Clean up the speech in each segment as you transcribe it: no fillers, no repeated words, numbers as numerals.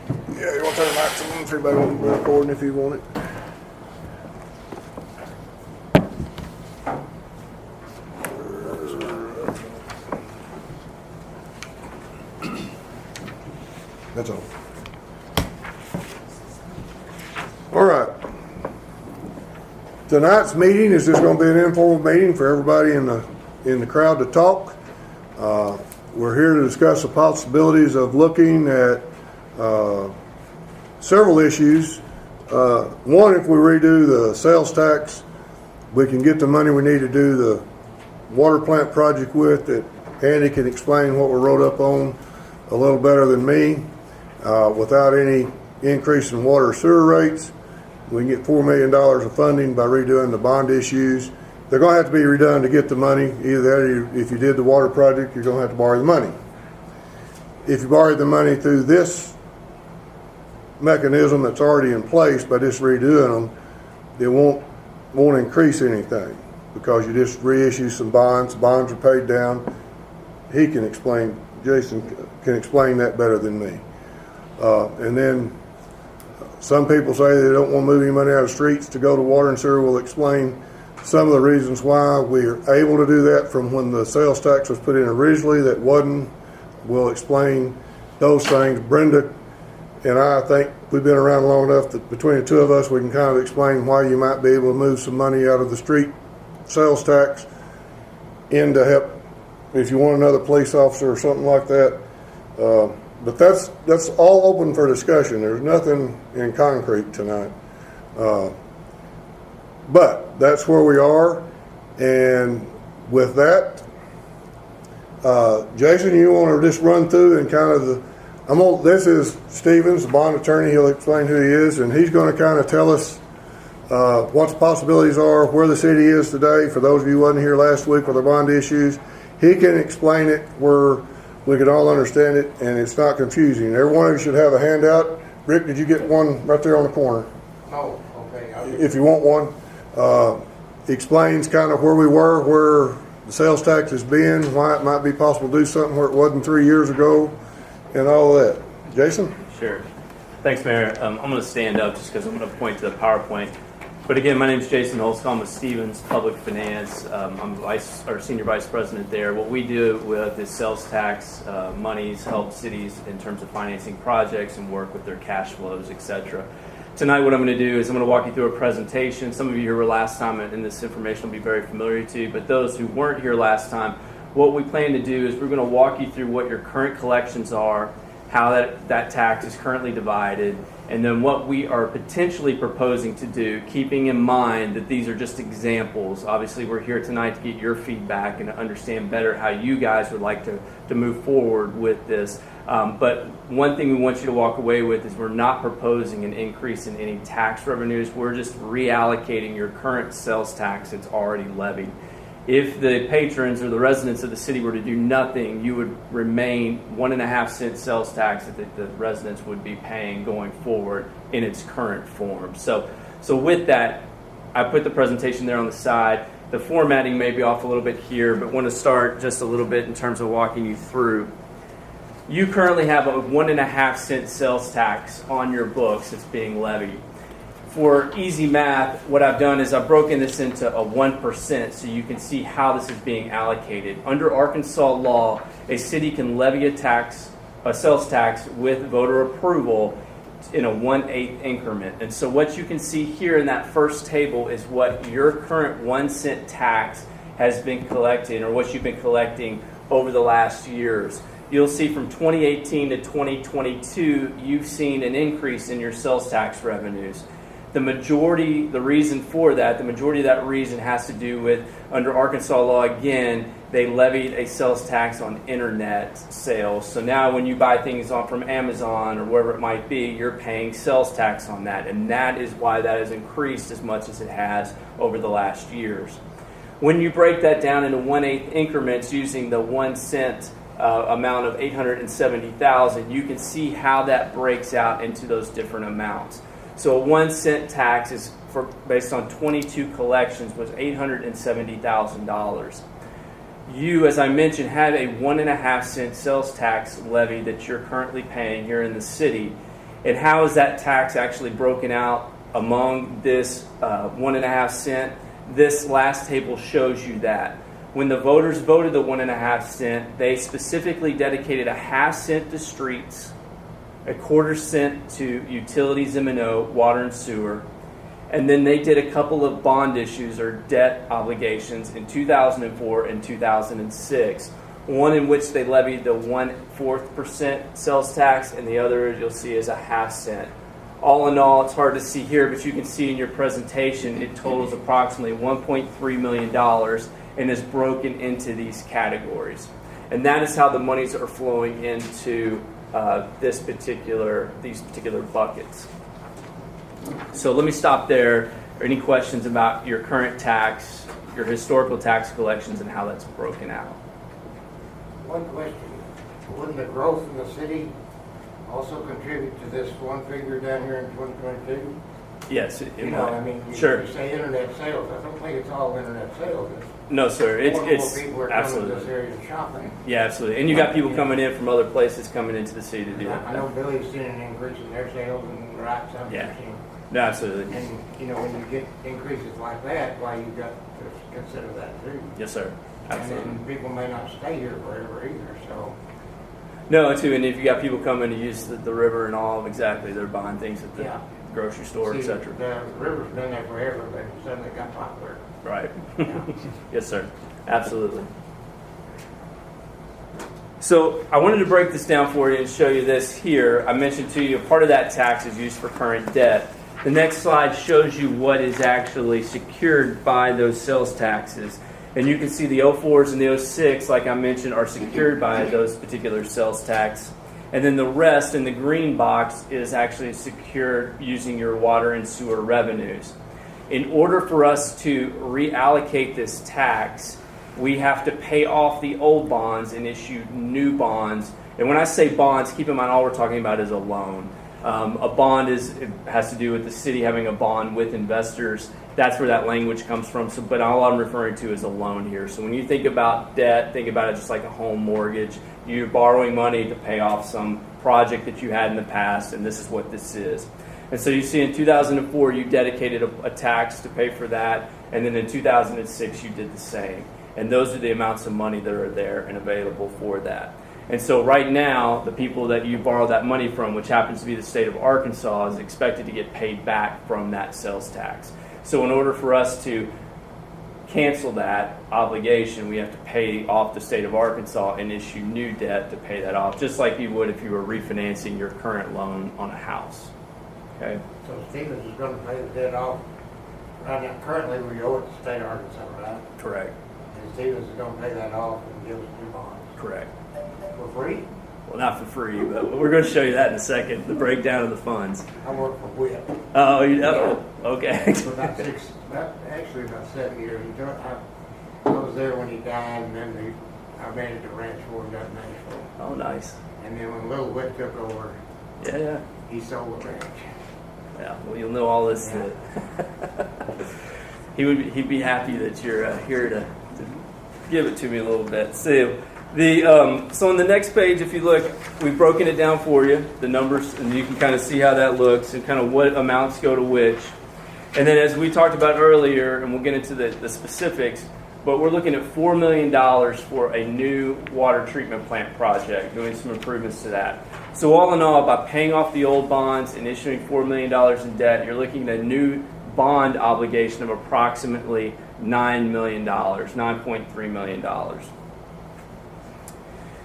Yeah, you want to turn the lights on if everybody wants to be recording if you want it. That's all. All right. Tonight's meeting is just going to be an informal meeting for everybody in the crowd to talk. We're here to discuss the possibilities of looking at several issues. One, if we redo the sales tax, we can get the money we need to do the water plant project with. That Andy can explain what we wrote up on a little better than me, without any increase in water or sewer rates. We can get $4 million of funding by redoing the bond issues. They're going to have to be redone to get the money. Either that, or if you did the water project, you're going to have to borrow the money. If you borrow the money through this mechanism that's already in place by just redoing them, it won't increase anything because you just reissue some bonds. Bonds are paid down. Jason can explain that better than me. And then some people say they don't want to move any money out of streets to go to water and sewer. We'll explain some of the reasons why we're able to do that from when the sales tax was put in originally. That wasn't. We'll explain those things. Brenda and I think we've been around long enough that between the two of us we can kind of explain why you might be able to move some money out of the street sales tax in to help if you want another police officer or something like that. But that's all open for discussion. There's nothing in concrete tonight. But that's where we are. And with that, Jason, you want to just run through and kind of this is Stevens, the bond attorney. He'll explain who he is, and he's going to kind of tell us what the possibilities are, where the city is today. For those of you who wasn't here last week with the bond issues, he can explain it where we can all understand it, and it's not confusing. Every one of you should have a handout. Rick, did you get one right there on the corner? Oh, okay. If you want one, explains kind of where we were, where the sales tax has been, why it might be possible to do something where it wasn't 3 years ago, and all of that. Jason? Sure. Thanks, Mayor. I'm going to stand up just because I'm going to point to the PowerPoint. But again, my name is Jason Holscomb. I'm with Stevens Public Finance. I'm Senior Vice President there. What we do with is sales tax monies, help cities in terms of financing projects and work with their cash flows, etc. Tonight what I'm going to do is I'm going to walk you through a presentation. Some of you who were last time and this information will be very familiar to you, but those who weren't here last time, what we plan to do is we're going to walk you through what your current collections are, how that tax is currently divided, and then what we are potentially proposing to do, keeping in mind that these are just examples. Obviously, we're here tonight to get your feedback and to understand better how you guys would like to move forward with this. But one thing we want you to walk away with is we're not proposing an increase in any tax revenues. We're just reallocating your current sales tax that's already levied. If the patrons or the residents of the city were to do nothing, you would remain 1.5 cent sales tax that the residents would be paying going forward in its current form. So with that, I put the presentation there on the side. The formatting may be off a little bit here, but want to start just a little bit in terms of walking you through. You currently have a 1.5 cent sales tax on your books that's being levied. For easy math, what I've done is I've broken this into a 1% so you can see how this is being allocated. Under Arkansas law, a city can levy a sales tax with voter approval in a 1/8 increment. And so what you can see here in that first table is what your current 1 cent tax has been collecting, or what you've been collecting over the last years. You'll see from 2018 to 2022, you've seen an increase in your sales tax revenues. The majority of that reason has to do with, under Arkansas law, again, they levied a sales tax on internet sales. So now when you buy things from Amazon or wherever it might be, you're paying sales tax on that. And that is why that has increased as much as it has over the last years. When you break that down into 1/8 increments using the 1 cent amount of $870,000, you can see how that breaks out into those different amounts. So a 1 cent tax is based on 22 collections was $870,000. You, as I mentioned, have a 1.5 cent sales tax levy that you're currently paying here in the city. And how is that tax actually broken out among this 1.5 cent? This last table shows you that. When the voters voted the 1.5 cent, they specifically dedicated 0.5 cent to streets, 1/4 cent to utilities, M&O, water and sewer, and then they did a couple of bond issues or debt obligations in 2004 and 2006. One in which they levied the 1/4% sales tax, and the other you'll see is 0.5 cent. All in all, it's hard to see here, but you can see in your presentation it totals approximately $1.3 million and is broken into these categories. And that is how the monies are flowing into these particular buckets. So let me stop there. Any questions about your current tax, your historical tax collections, and how that's broken out? One question, wouldn't the growth in the city also contribute to this one figure down here in 2022? Yes, it You might. know, I mean, Sure. you say internet sales, I don't think it's all internet sales. No, sir. More and It's more people are coming to this absolutely. area shopping. Yeah, absolutely. And you got people coming in from other places coming into the city to do I know that. Billy's seen an increase in their sales and right, some Yeah. seen. No, absolutely. And, you know, when you get increases like that, why you got to consider that too. Yes, sir. Absolutely. And then people may not stay here forever either, so. No, too. And if you got people coming to use the river and all, exactly, they're buying things at the Yeah. grocery store, See, etc. the river's been there forever, but suddenly got popular. Right. Yeah. Yes, sir. Absolutely. So I wanted to break this down for you and show you this here. I mentioned to you part of that tax is used for current debt. The next slide shows you what is actually secured by those sales taxes. And you can see the 04s and the 06, like I mentioned, are secured by those particular sales tax. And then the rest in the green box is actually secured using your water and sewer revenues. In order for us to reallocate this tax, we have to pay off the old bonds and issue new bonds. And when I say bonds, keep in mind all we're talking about is a loan. A bond has to do with the city having a bond with investors. That's where that language comes from. So, but all I'm referring to is a loan here. So when you think about debt, think about it just like a home mortgage. You're borrowing money to pay off some project that you had in the past, and this is what this is. And so you see in 2004, you dedicated a tax to pay for that, and then in 2006, you did the same. And those are the amounts of money that are there and available for that. And so right now, the people that you borrow that money from, which happens to be the state of Arkansas, is expected to get paid back from that sales tax. So in order for us to cancel that obligation, we have to pay off the state of Arkansas and issue new debt to pay that off, just like you would if you were refinancing your current loan on a house. Okay? So Stevens is gonna pay the debt off. Right now, currently we owe it to the state of Arkansas, right? Correct. And Stevens is gonna pay that off and give us new bonds. Correct. For free? Well, not for free, but we're going to show you that in a second, the breakdown of the funds. I work for WIT. Oh, okay. For about actually about 7 years. I was there when he died, and then I managed a ranch for him up in Nashville. Oh, nice. And then when Little Witt took over, Yeah. he sold the ranch. Yeah, well, you'll know all this. He'd be happy that you're here to give it to me a little bit. So on the next page, if you look, we've broken it down for you, the numbers, and you can kind of see how that looks and kind of what amounts go to which. And then as we talked about earlier, and we'll get into the specifics, but we're looking at $4 million for a new water treatment plant project, doing some improvements to that. So all in all, by paying off the old bonds and issuing $4 million in debt, you're looking at a new bond obligation of approximately $9 million, $9.3 million.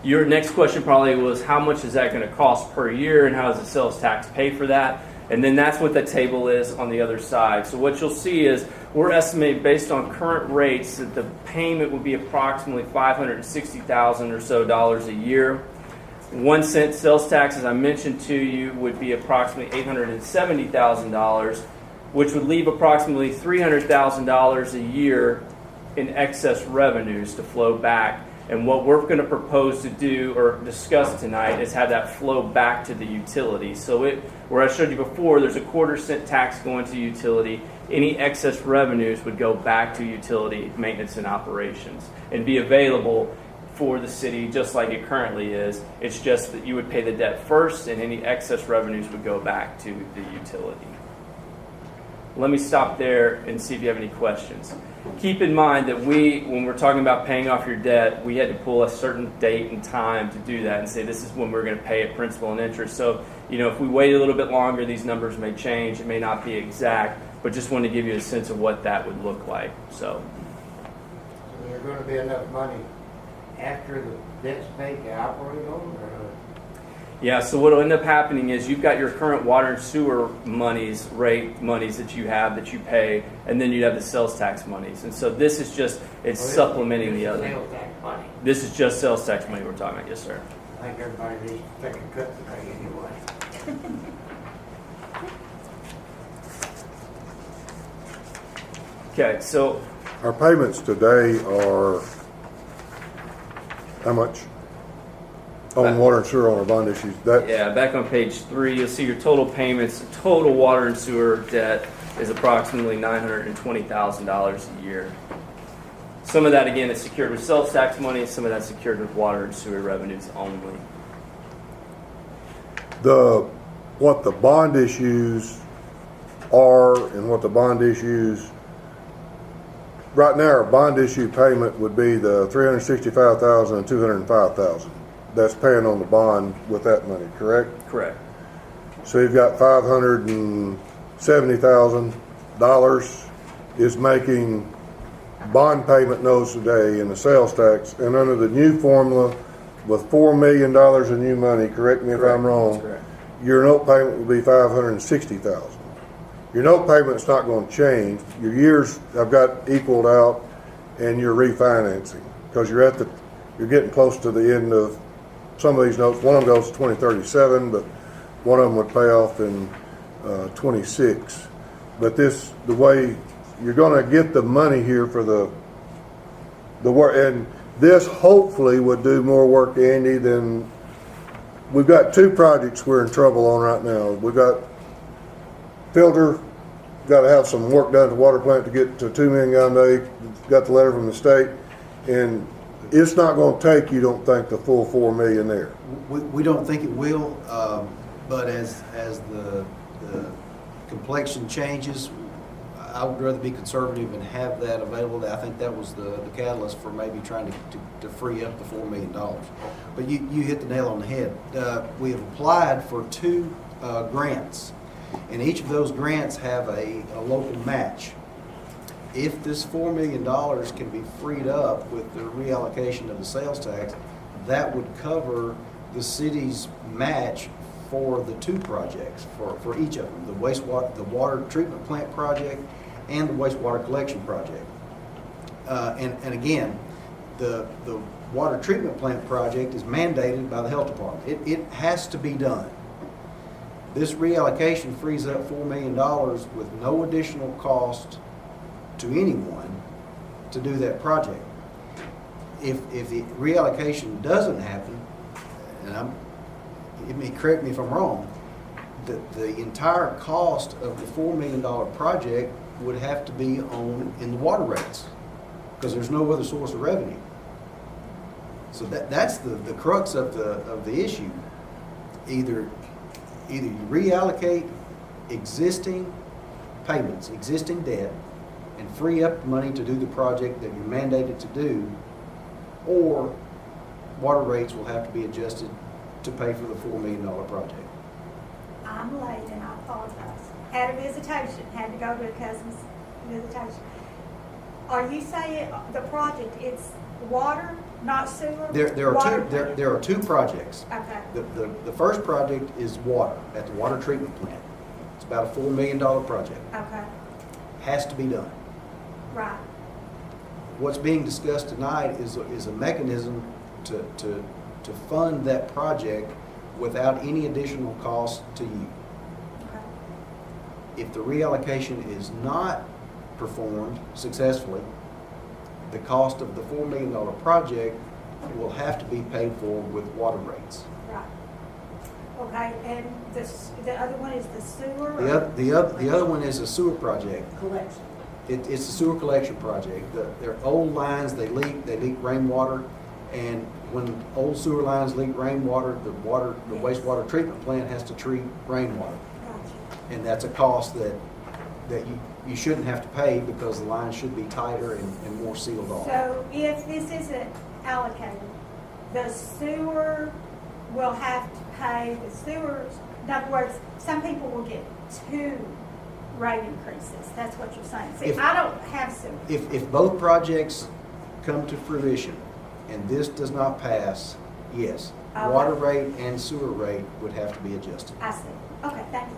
Your next question probably was, how much is that going to cost per year, and how does the sales tax pay for that? And then that's what the table is on the other side. So what you'll see is we're estimating based on current rates that the payment would be approximately $560,000 or so a year. 1 cent sales tax, as I mentioned to you, would be approximately $870,000, which would leave approximately $300,000 a year in excess revenues to flow back. And what we're going to propose to do or discuss tonight is have that flow back to the utility. So where I showed you before, there's a 1/4 cent tax going to utility. Any excess revenues would go back to utility maintenance and operations and be available for the city, just like it currently is. It's just that you would pay the debt first, and any excess revenues would go back to the utility. Let me stop there and see if you have any questions. Keep in mind that when we're talking about paying off your debt, we had to pull a certain date and time to do that and say this is when we're going to pay it principal and interest. So, if we wait a little bit longer, these numbers may change. It may not be exact, but just want to give you a sense of what that would look like. So there's going to be enough money after the debt's paid to operate on, or? yeah, so what will end up happening is you've got your current water and sewer rate monies that you have that you pay, and then you have the sales tax monies. And so this is just, it's supplementing the other. Sales tax money. This is just sales tax money we're talking about, yes, sir. I think everybody needs to take a cut today anyway. Okay, so Our payments today are how much? On water and sewer on our bond issues. yeah, back on page 3, you'll see your total payments. Total water and sewer debt is approximately $920,000 a year. Some of that, again, is secured with sales tax money. Some of that's secured with water and sewer revenues only. What the bond issues are and what the bond issues right now, our bond issue payment would be the $365,000 and $205,000. That's paying on the bond with that money, correct? Correct. So you've got $570,000 is making bond payment notes today in the sales tax, and under the new formula with $4 million in new money, correct me if I'm wrong, That's correct. your note payment would be $560,000. Your note payment's not going to change. Your years have got equaled out, and you're refinancing because you're getting close to the end of some of these notes. One of them goes to 2037, but one of them would pay off in 26. But the way you're going to get the money here for the work, and this hopefully would do more work, Andy, than we've got 2 projects we're in trouble on right now. We've got filter, got to have some work done at the water plant to get to 2 million gallon a day. Got the letter from the state, and it's not going to take, you don't think, the full $4 million there. We don't think it will, but as the complexion changes, I would rather be conservative and have that available. I think that was the catalyst for maybe trying to free up the $4 million. But you hit the nail on the head. We have applied for 2 grants, and each of those grants have a local match. If this $4 million can be freed up with the reallocation of the sales tax, that would cover the city's match for the 2 projects, for each of them, the water treatment plant project and the wastewater collection project. And again, the water treatment plant project is mandated by the health department. It has to be done. This reallocation frees up $4 million with no additional cost to anyone to do that project. If the reallocation doesn't happen, and correct me if I'm wrong, the entire cost of the $4 million project would have to be in the water rates because there's no other source of revenue. So that's the crux of the issue. Either you reallocate existing payments, existing debt, and free up money to do the project that you're mandated to do, or water rates will have to be adjusted to pay for the $4 million project. I'm late and I apologize. Had a visitation, had to go to a cousin's visitation. Are you saying the project, it's water, not sewer? There are 2 projects. Okay. The first project is water at the water treatment plant. It's about a $4 million project. Okay, Has to be done. right. What's being discussed tonight is a mechanism to fund that project without any additional cost to you. Okay. If the reallocation is not performed successfully, the cost of the $4 million project will have to be paid for with water rates. Right. Okay, and the other one is the sewer? The other one is a sewer project. Collection. It's a sewer collection project. They're old lines, they leak rainwater, And when old sewer lines leak rainwater, the wastewater treatment plant has to treat rainwater. Gotcha. And that's a cost that you shouldn't have to pay because the line should be tighter and more sealed off. So if this isn't allocated, the sewer will have to pay the sewers. In other words, some people will get 2 rate increases. That's what you're saying. See, If- I don't have sewer. If both projects come to fruition and this does not pass, yes, Okay. water rate and sewer rate would have to be adjusted. I see. Okay, thank you.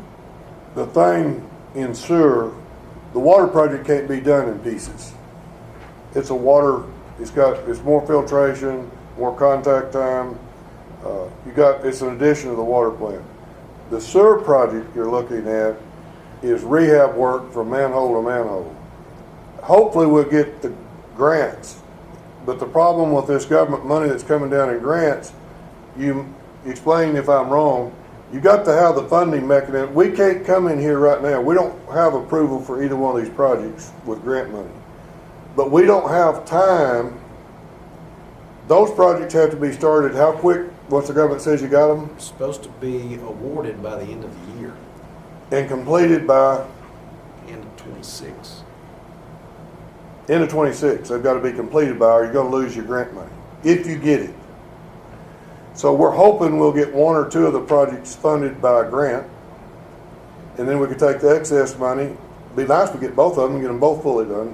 The thing in sewer, the water project can't be done in pieces. It's it's more filtration, more contact time. It's an addition to the water plant. The sewer project you're looking at is rehab work from manhole to manhole. Hopefully we'll get the grants, but the problem with this government money that's coming down in grants, you explain if I'm wrong, you got to have the funding mechanism. We can't come in here right now. We don't have approval for either one of these projects with grant money. But we don't have time. Those projects have to be started how quick, once the government says you got them, It's supposed to be awarded by the end of the year, and completed by end of 26. end of 26. They've got to be completed by, or you're going to lose your grant money, if you get it. So we're hoping we'll get 1 or 2 of the projects funded by a grant, and then we could take the excess money. It'd be nice to get both of them and get them both fully done.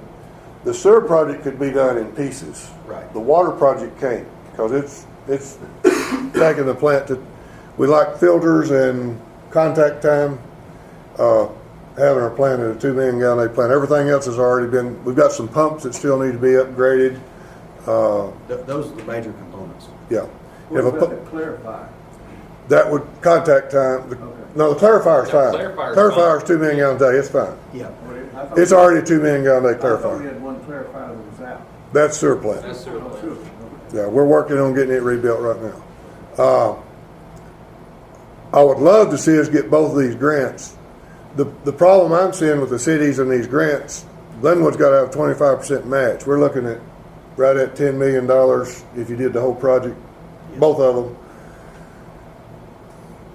The sewer project could be done in pieces. Right. The water project can't, because it's taking the plant to, we like filters and contact time, having our plant at a 2 million gallon a day plant. Everything else has already been, we've got some pumps that still need to be upgraded. Those are the major components. Yeah. What If a about pu- the clarify? That would contact time. Okay. No, the clarifier's Yeah, fine. clarifier's Clarifier's 2 million gallon a day. It's fine. Yeah. I thought It's we- already a 2 million gallon a day I thought we clarifier. had one clarifier that was out. That's sewer plant. That's sewer Oh, plant. sure. Yeah, we're working on getting it rebuilt right now. I would love to see us get both of these grants. The problem I'm seeing with the cities and these grants, Glenwood's got to have 25% match. We're looking at right at $10 million if you did the whole project, both of them.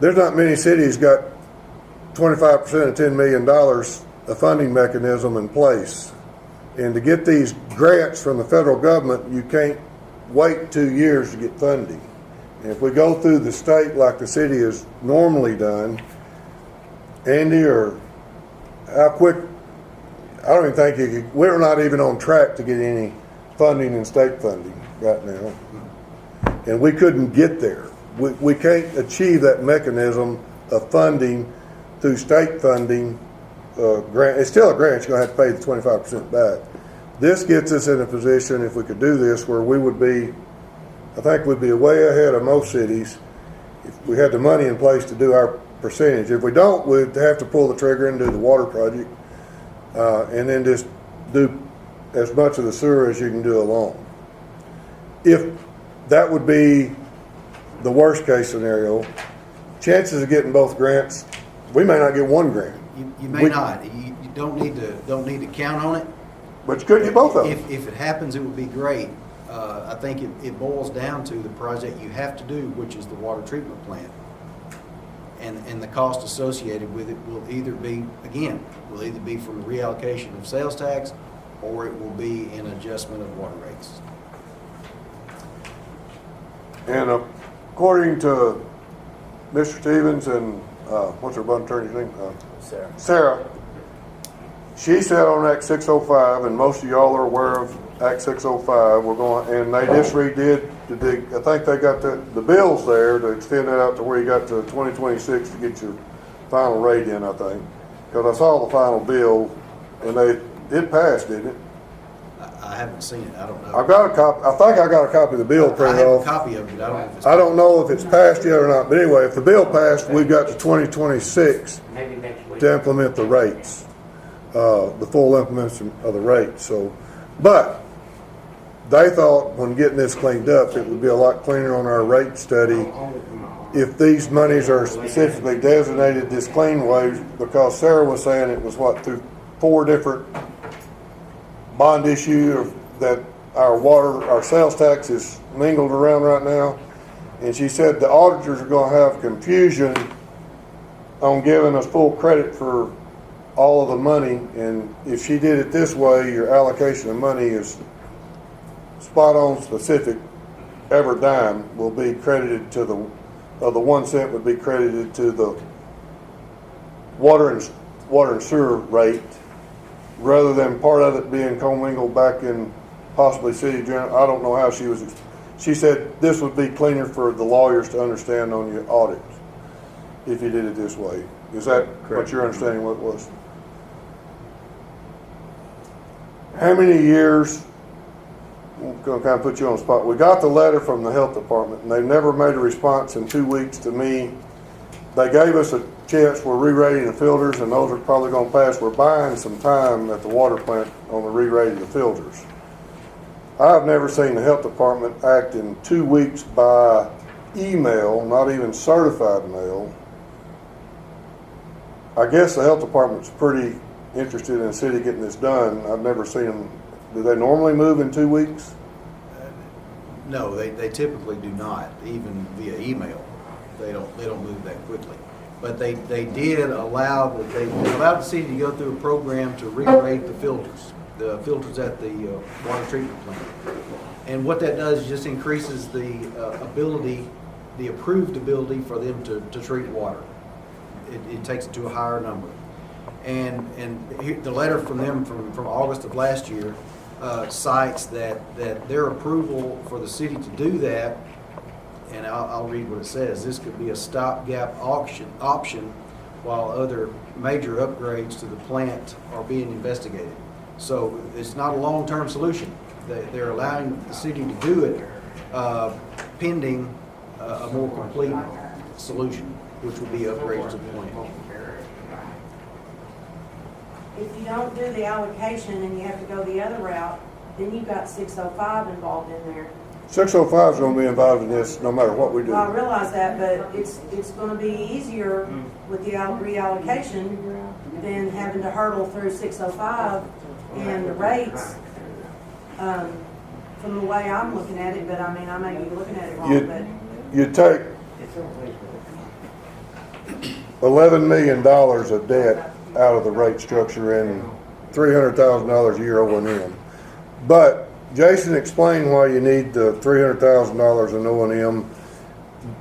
There's not many cities got 25% of $10 million, a funding mechanism in place. And to get these grants from the federal government, you can't wait 2 years to get funding. And if we go through the state like the city is normally done, Andy, or how quick, I don't even think we're not even on track to get any funding in state funding right now. And we couldn't get there. We can't achieve that mechanism of funding through state funding. Grant. It's still a grant. You're going to have to pay the 25% back. This gets us in a position, if we could do this, where we would be, I think we'd be way ahead of most cities if we had the money in place to do our percentage. If we don't, we'd have to pull the trigger and do the water project, and then just do as much of the sewer as you can do alone. If that would be the worst case scenario, chances of getting both grants, we may not get one grant. You may not. You don't need to count on it. But you could get both of them. If it happens, it would be great. I think it boils down to the project you have to do, which is the water treatment plant. And the cost associated with it will either be from reallocation of sales tax, or it will be an adjustment of water rates. And according to Mr. Stevens and what's her bun attorney's name? Sarah. She said on Act 605, and most of y'all are aware of Act 605. We're going, and they just redid I think they got the bills there to extend that out to where you got to 2026 to get your final rate in. I think, because I saw the final bill, and it passed, didn't it? I haven't seen it. I don't know. I've got a copy. I think I got a copy of the bill I printed have a off. copy of it. I don't know if it's. I don't know if it's passed yet or not, but anyway, if the bill passed, we've got to 2026 Maybe next week. to implement the rates, the full implementation of the rates. So, but they thought when getting this cleaned up, it would be a lot cleaner on our rate study if these monies are specifically designated this clean way, because Sarah was saying it was through 4 different bond issue that our sales tax is mingled around right now. And she said the auditors are gonna have confusion on giving us full credit for all of the money. And if she did it this way, your allocation of money is spot on specific. Every dime will be credited to the 1 cent would be credited to the water and sewer rate, rather than part of it being commingled back in possibly city general. I don't know how she said this would be cleaner for the lawyers to understand on your audits if you did it this way. Is that what you're understanding what it was? How many years, I'm going to kind of put you on the spot. We got the letter from the health department, and they never made a response in 2 weeks to me. They gave us a chance. We're re-rating the filters, and those are probably going to pass. We're buying some time at the water plant on the re-rating the filters. I've never seen the health department act in 2 weeks by email, not even certified mail. I guess the health department's pretty interested in the city getting this done. I've never seen them. Do they normally move in 2 weeks? No, they typically do not, even via email. They don't move that quickly. But they did allow the city to go through a program to re-rate the filters at the water treatment plant. And what that does is just increases the approved ability for them to treat water. It takes it to a higher number. And the letter from them from August of last year cites that their approval for the city to do that, and I'll read what it says. This could be a stopgap option while other major upgrades to the plant are being investigated. So it's not a long-term solution. They're allowing the city to do it pending a more complete solution, which would be upgrades to the plant. If you don't do the allocation and you have to go the other route, then you've got 605 involved in there. 605 is going to be involved in this no matter what we do. Well, I realize that, but it's going to be easier with the reallocation than having to hurdle through 605 and the rates. From the way I'm looking at it, but I mean, I may be looking at it wrong, but You take $11 million of debt out of the rate structure and $300,000 a year O&M. But Jason explained why you need the $300,000 in O&M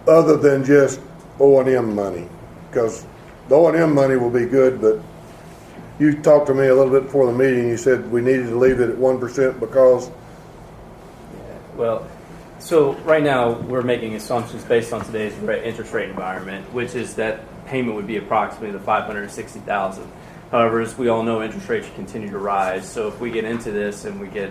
other than just O&M money, because the O&M money will be good, but you talked to me a little bit before the meeting. You said we needed to leave it at 1% because. Well, so right now we're making assumptions based on today's interest rate environment, which is that payment would be approximately the $560,000. However, as we all know, interest rates continue to rise. So if we get into this and we get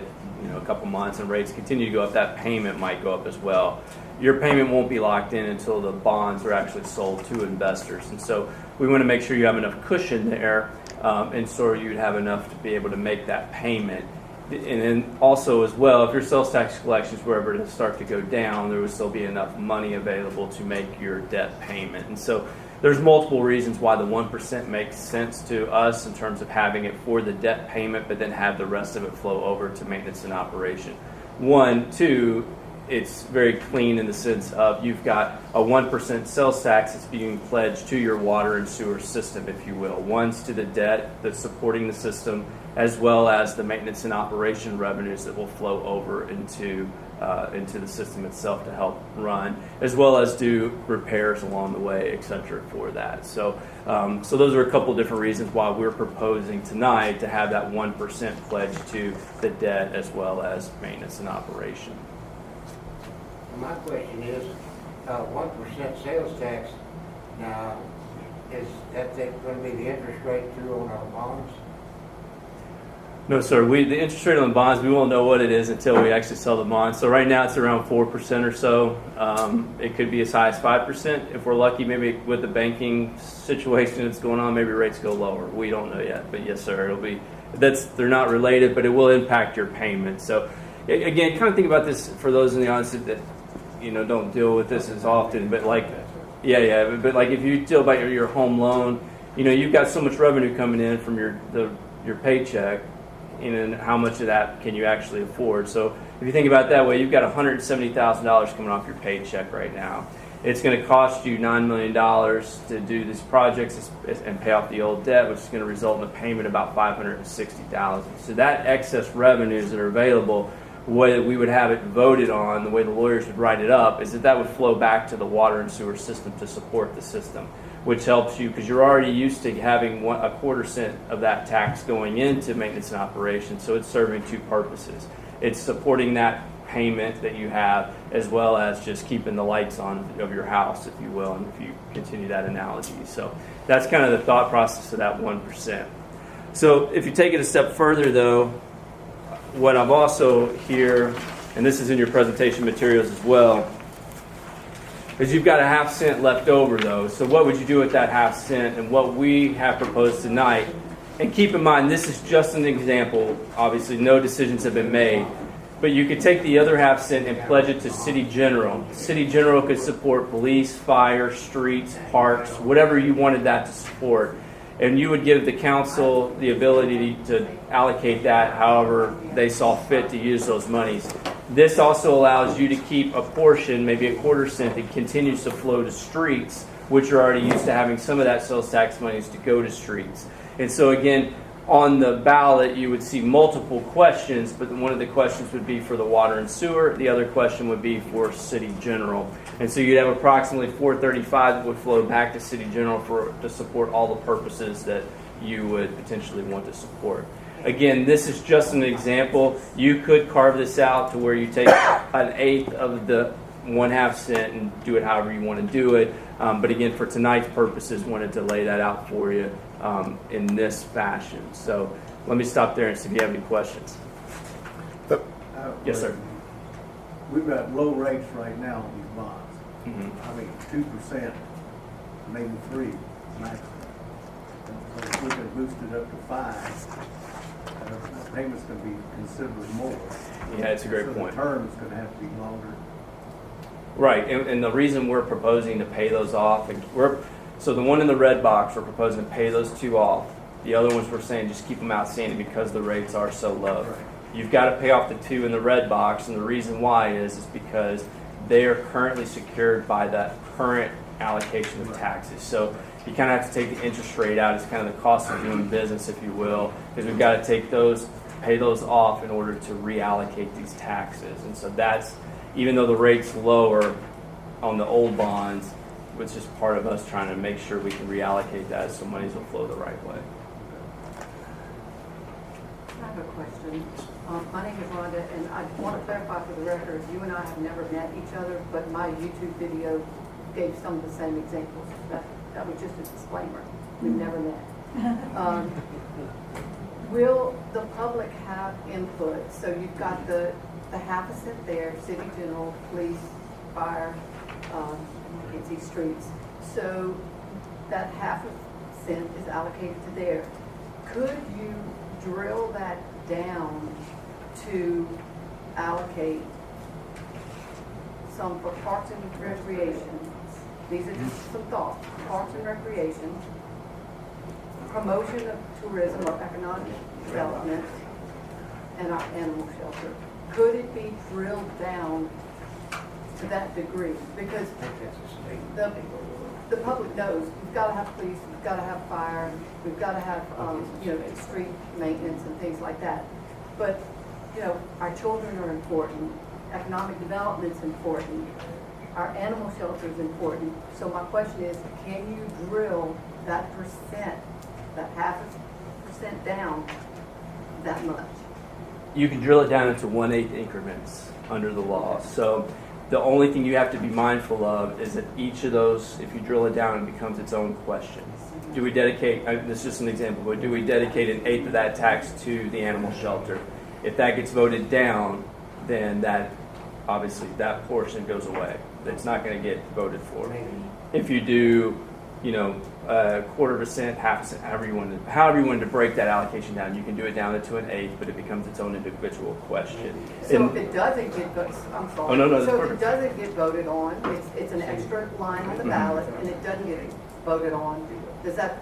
a couple months and rates continue to go up, that payment might go up as well. Your payment won't be locked in until the bonds are actually sold to investors, and so we want to make sure you have enough cushion there, and so you'd have enough to be able to make that payment. And then also as well, if your sales tax collections were ever to start to go down, there would still be enough money available to make your debt payment. And so there's multiple reasons why the 1% makes sense to us in terms of having it for the debt payment, but then have the rest of it flow over to maintenance and operation. 1, 2, it's very clean in the sense of you've got a 1% sales tax that's being pledged to your water and sewer system, if you will. One's to the debt that's supporting the system, as well as the maintenance and operation revenues that will flow over into the system itself to help run, as well as do repairs along the way, et cetera, for that. So those are a couple different reasons why we're proposing tonight to have that 1% pledge to the debt as well as maintenance and operation. My question is, 1% sales tax, now, is that going to be the interest rate through on our bonds? No, sir. The interest rate on the bonds, we won't know what it is until we actually sell the bonds. So right now it's around 4% or so. It could be as high as 5% if we're lucky. Maybe with the banking situation that's going on, maybe rates go lower. We don't know yet, but yes, sir. It'll be they're not related, but it will impact your payment. So again, kind of think about this for those in the audience that don't deal with this as often. But but like if you deal about your home loan, you've got so much revenue coming in from your paycheck. And how much of that can you actually afford? So If you think about it that way, you've got $170,000 coming off your paycheck right now. It's going to cost you $9 million to do these projects and pay off the old debt, which is going to result in a payment of about $560,000. So that excess revenues that are available, the way that we would have it voted on, the way the lawyers would write it up, is that would flow back to the water and sewer system to support the system, which helps you because you're already used to having a quarter cent of that tax going into maintenance and operations. So it's serving two purposes. It's supporting that payment that you have, as well as just keeping the lights on of your house, if you will, and if you continue that analogy. So that's kind of the thought process of that 1%. So if you take it a step further, though, what I've also here, and this is in your presentation materials as well, is you've got a half cent left over, though. So what would you do with that half cent? And what we have proposed tonight, and keep in mind, this is just an example. Obviously, no decisions have been made. But you could take the other half cent and pledge it to City General. City General could support police, fire, streets, parks, whatever you wanted that to support. And you would give the council the ability to allocate that however they saw fit to use those monies. This also allows you to keep a portion, maybe a quarter cent, that continues to flow to streets, which are already used to having some of that sales tax monies to go to streets. And so again, on the ballot, you would see multiple questions, but one of the questions would be for the water and sewer. The other question would be for City General. And so you'd have approximately $435 that would flow back to City General to support all the purposes that you would potentially want to support. Again, this is just an example. You could carve this out to where you take an eighth of the 1/2 cent and do it however you want to do it. But again, for tonight's purposes, wanted to lay that out for you in this fashion. So let me stop there and see if you have any questions. Yes, sir. We've got low rates right now on these bonds. Mm-hmm. I mean, 2%, maybe 3% maximum. So if we can boost it up to 5%, the payment's going to be considerably more. Yeah, it's a great so point. The term's going to have to be longer. Right, and the reason we're proposing to pay those off, so the one in the red box, we're proposing to pay those two off. The other ones we're saying just keep them outstanding because the rates are so low. Right. You've got to pay off the two in the red box, and the reason why is because they are currently secured by that current allocation of taxes. So you kind of have to take the interest rate out. It's kind of the cost of doing business, if you will, because we've got to take those, pay those off in order to reallocate these taxes. And so that's, even though the rate's lower on the old bonds, it's just part of us trying to make sure we can reallocate that so monies will flow the right way. I have a question. My name is Rhonda, and I want to clarify for the record, you and I have never met each other, but my YouTube video gave some of the same examples. That was just a disclaimer. We've never met. Will the public have input? So you've got the half a cent there, City General, police, fire, you can see streets. So that half a cent is allocated to there. Could you drill that down to allocate some for parks and recreation? These are just some thoughts. Parks and recreation, promotion of tourism or economic development, and our animal shelter. Could it be drilled down to that degree? Because the public knows we've got to have police, we've got to have fire, we've got to have street maintenance and things like that. But our children are important. Economic development's important. Our animal shelter is important. So my question is, can you drill that percent, that half a percent down that much? You can drill it down into 1/8 increments under the law. So the only thing you have to be mindful of is that each of those, if you drill it down, it becomes its own question. Do we dedicate, this is just an example, but do we dedicate 1/8 of that tax to the animal shelter? If that gets voted down, then that, obviously, that portion goes away. It's not going to get voted for. If you do, a quarter of a cent, half a cent, however you want to break that allocation down, you can do it down to 1/8, but it becomes its own individual question. So if it doesn't get voted, I'm sorry. Oh, no, So if it doesn't get voted on, it's an extra line on the ballot, and it doesn't get voted on, does that,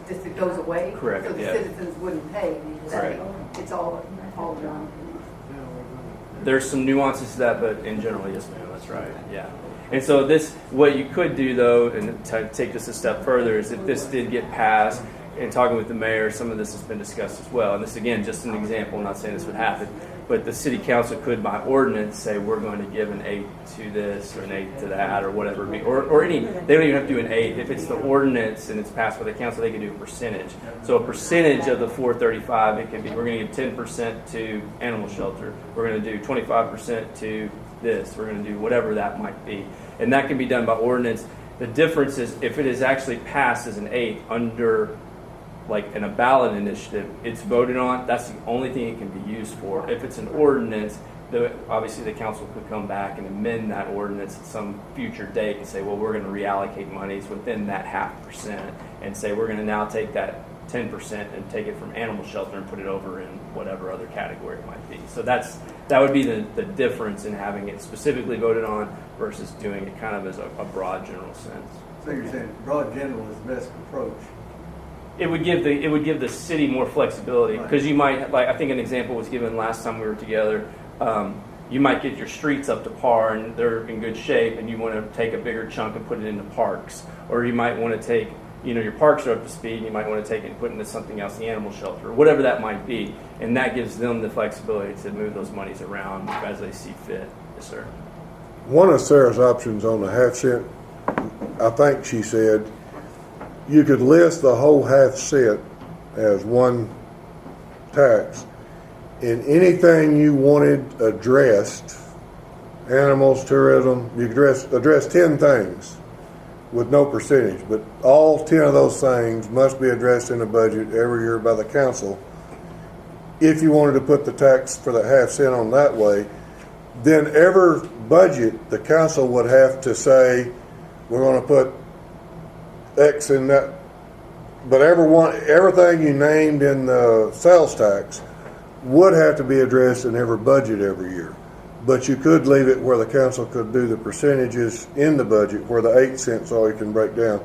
it goes away? Correct, So the yeah. citizens wouldn't pay that? Right. It's all done. there's some nuances to that, but in general, yes, ma'am, that's right. Yeah. And so this, what you could do though, and to take this a step further, is if this did get passed, and talking with the mayor, some of this has been discussed as well. And this, again, just an example, I'm not saying this would happen, but the city council could, by ordinance, say we're going to give an 8 to this or an 8 to that or whatever it be. Or any, they don't even have to do an 8. If it's the ordinance and it's passed by the council, they can do a percentage. So a percentage of the 435, it can be, we're going to give 10% to animal shelter. We're going to do 25% to this. We're going to do whatever that might be. And that can be done by ordinance. The difference is if it is actually passed as an 8 under like in a ballot initiative, it's voted on, that's the only thing it can be used for. If it's an ordinance, obviously the council could come back and amend that ordinance at some future date and say, well, we're going to reallocate monies within that 0.5% and say we're going to now take that 10% and take it from animal shelter and put it over in whatever other category it might be. So that would be the difference in having it specifically voted on versus doing it kind of as a broad general sense. So you're saying broad general is the best approach? It would give the city more flexibility because you might, like I think an example was given last time we were together. You might get your streets up to par and they're in good shape, and you want to take a bigger chunk and put it into parks, or you might want to take, your parks are up to speed, and you might want to take it and put it into something else, the animal shelter, or whatever that might be, and that gives them the flexibility to move those monies around as they see fit. Yes, sir. One of Sarah's options on the 0.5 cent, I think she said, you could list the whole 0.5 cent as one tax, and anything you wanted addressed, animals, tourism, you could address 10 things with no percentage, but all 10 of those things must be addressed in the budget every year by the council. If you wanted to put the tax for the 0.5 cent on that way, then every budget the council would have to say, we're going to put X in that, but everything you named in the sales tax would have to be addressed in every budget every year. But you could leave it where the council could do the percentages in the budget where the 8 cents all you can break down.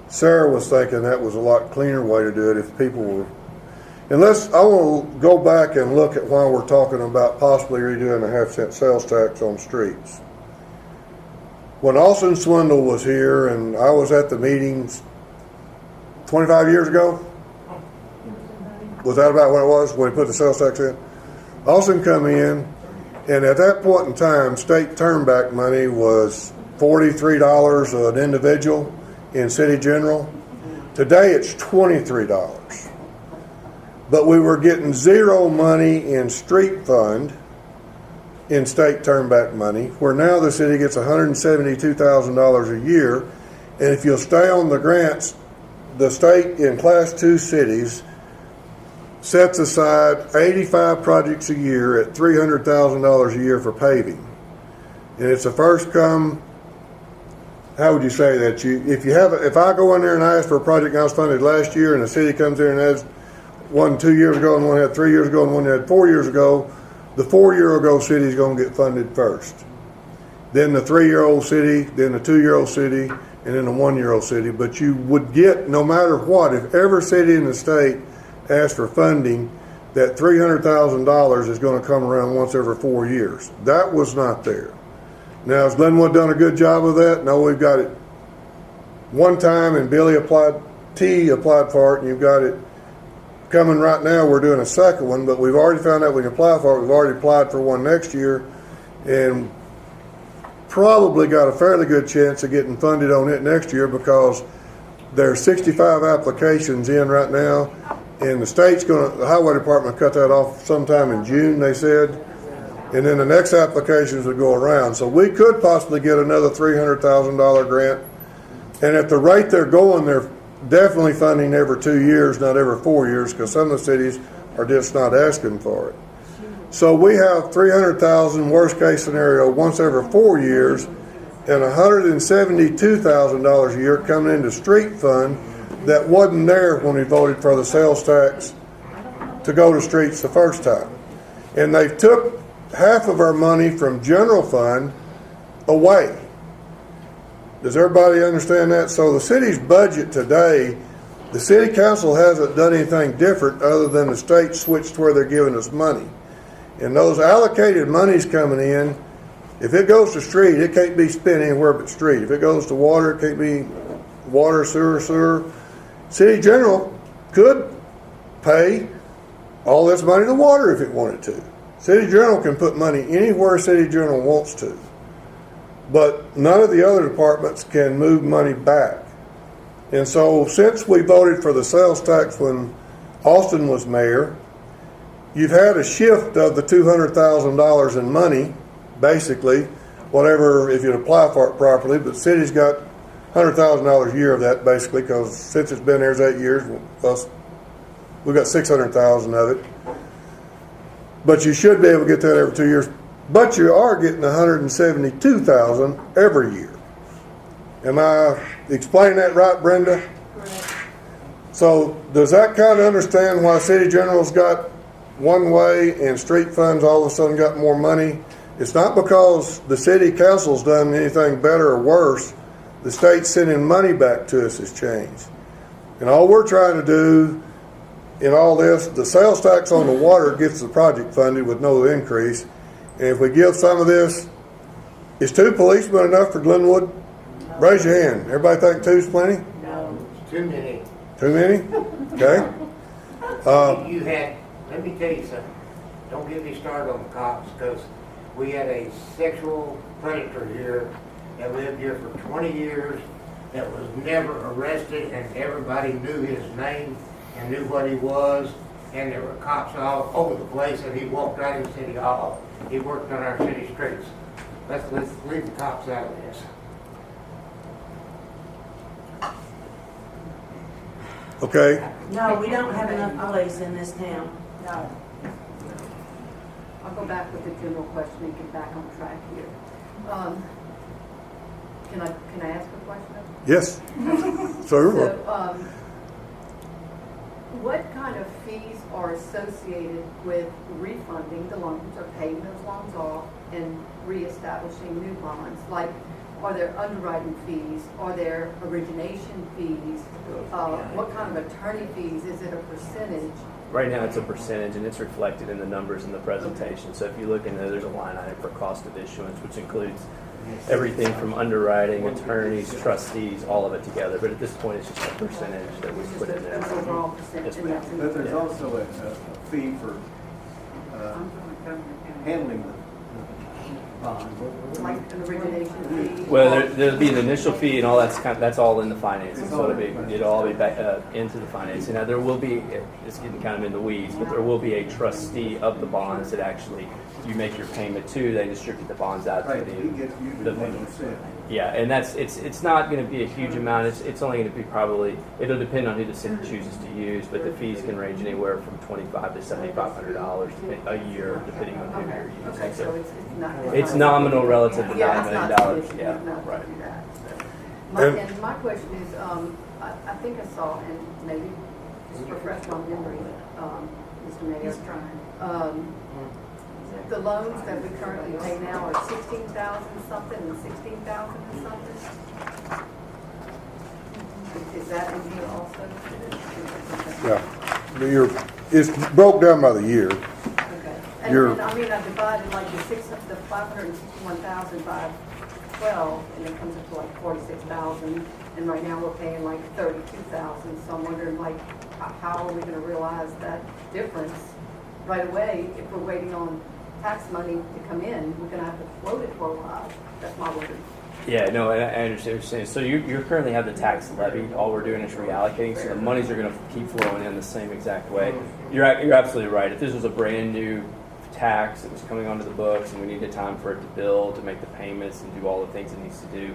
Sarah was thinking that was a lot cleaner way to do it if people were. Unless I want to go back and look at why we're talking about possibly redoing the 0.5 cent sales tax on streets. When Austin Swindle was here, and I was at the meetings 25 years ago, was that about what it was when he put the sales tax in? Austin come in, and at that point in time, state turnback money was $43 an individual in city general. Today it's $23. But we were getting zero money in street fund in state turnback money, where now the city gets $172,000 a year. And if you'll stay on the grants, the state in Class 2 cities sets aside 85 projects a year at $300,000 a year for paving. And it's a first come, how would you say that? If I go in there and I ask for a project I was funded last year, and the city comes in and has one 2 years ago, and one had 3 years ago, and one had 4 years ago, the 4-year-ago city is going to get funded first. Then the 3-year-old city, then the 2-year-old city, and then the 1-year-old city. But you would get, no matter what, if every city in the state asked for funding, that $300,000 is going to come around once every 4 years. That was not there. Now, has Glenwood done a good job of that? No, we've got it one time, and Billy applied for it, and you've got it coming right now. We're doing a second one, but we've already found out we can apply for it. We've already applied for one next year, and probably got a fairly good chance of getting funded on it next year, because there's 65 applications in right now, and the highway department cut that off sometime in June, they said, and then the next applications would go around. So we could possibly get another $300,000 grant, and at the rate they're going, they're definitely funding every 2 years, not every 4 years, because some of the cities are just not asking for it. So we have $300,000 worst case scenario once every 4 years, and $172,000 a year coming into street fund that wasn't there when we voted for the sales tax to go to streets the first time. And they took half of our money from general fund away. Does everybody understand that? So the city's budget today, the city council hasn't done anything different other than the state switched where they're giving us money. And those allocated monies coming in, if it goes to street, it can't be spent anywhere but street. If it goes to water, it can't be water, sewer. City General could pay all this money to water if it wanted to. City General can put money anywhere City General wants to. But none of the other departments can move money back. And so since we voted for the sales tax when Austin was mayor, you've had a shift of the $200,000 in money, basically, whatever, if you apply for it properly, but city's got $100,000 a year of that, basically, because since it's been there 8 years, we've got $600,000 of it. But you should be able to get that every 2 years. But you are getting $172,000 every year. Am I explaining that right, Brenda? Correct. So does that kind of understand why City General's got one way and street funds all of a sudden got more money? It's not because the city council's done anything better or worse. The state sending money back to us has changed. And all we're trying to do in all this, the sales tax on the water gets the project funded with no increase. And if we give some of this, is 2 policemen enough for Glenwood? Raise your hand. Everybody think 2's plenty? No, it's too many. Too many? Okay. You had, let me tell you something. Don't get me started on the cops, because we had a sexual predator here that lived here for 20 years that was never arrested, and everybody knew his name and knew what he was, and there were cops all over the place, and he walked right in City Hall. He worked on our city streets. Let's leave the cops out of this. Okay. No, we don't have enough police in this town. No. I'll go back with the general question and get back on track here. Can I ask a question? Yes. Sir. So, what kind of fees are associated with refunding the loans or paying those loans off and reestablishing new bonds? Like, are there underwriting fees? Are there origination fees? What kind of attorney fees? Is it a percentage? Right now, it's a percentage, and it's reflected in the numbers in the presentation. So if you look in there, there's a line item for cost of issuance, which includes everything from underwriting, attorneys, trustees, all of it together. But at this point, it's just a percentage that we put in there. An overall percentage. Yes, ma'am. But there's also a fee for handling the bond. Like an origination fee? Well, there'll be an initial fee, and all that's all in the financing. So it'll all be back into the financing. Now there will be, it's getting kind of in the weeds, but there will be a trustee of the bonds that actually you make your payment to. They distribute the bonds out Right, to he gets usually the 1%. Yeah, and it's not going to be a huge amount. It's only going to be it'll depend on who the city chooses to use, but the fees can range anywhere from $2,500 to $7,500 a year, depending on who you're using. Okay, so it's not. It's nominal relative to Yeah, $9 it's not million. sufficient Yeah, enough to right. do that. And- And my question is, I think I saw, and maybe just refresh my memory, Mr. Mayor. He's trying. The loans that we currently pay now are 16,000 something and 16,000 and something? Is that in here also? Yeah. It's broke down by the year. Okay. And I mean, I divided like the 561,000 by 12, and it comes up to like 46,000. And right now we're paying like 32,000. So I'm wondering, like, how are we going to realize that difference right away if we're waiting on tax money to come in? We're going to have to float it for a while. That's my wonder. Yeah, no, I understand what you're saying. So you currently have the tax levied. All we're doing is reallocating, so the monies are going to keep flowing in the same exact way. You're absolutely right. If this was a brand new tax that was coming onto the books and we needed time for it to build, to make the payments and do all the things it needs to do,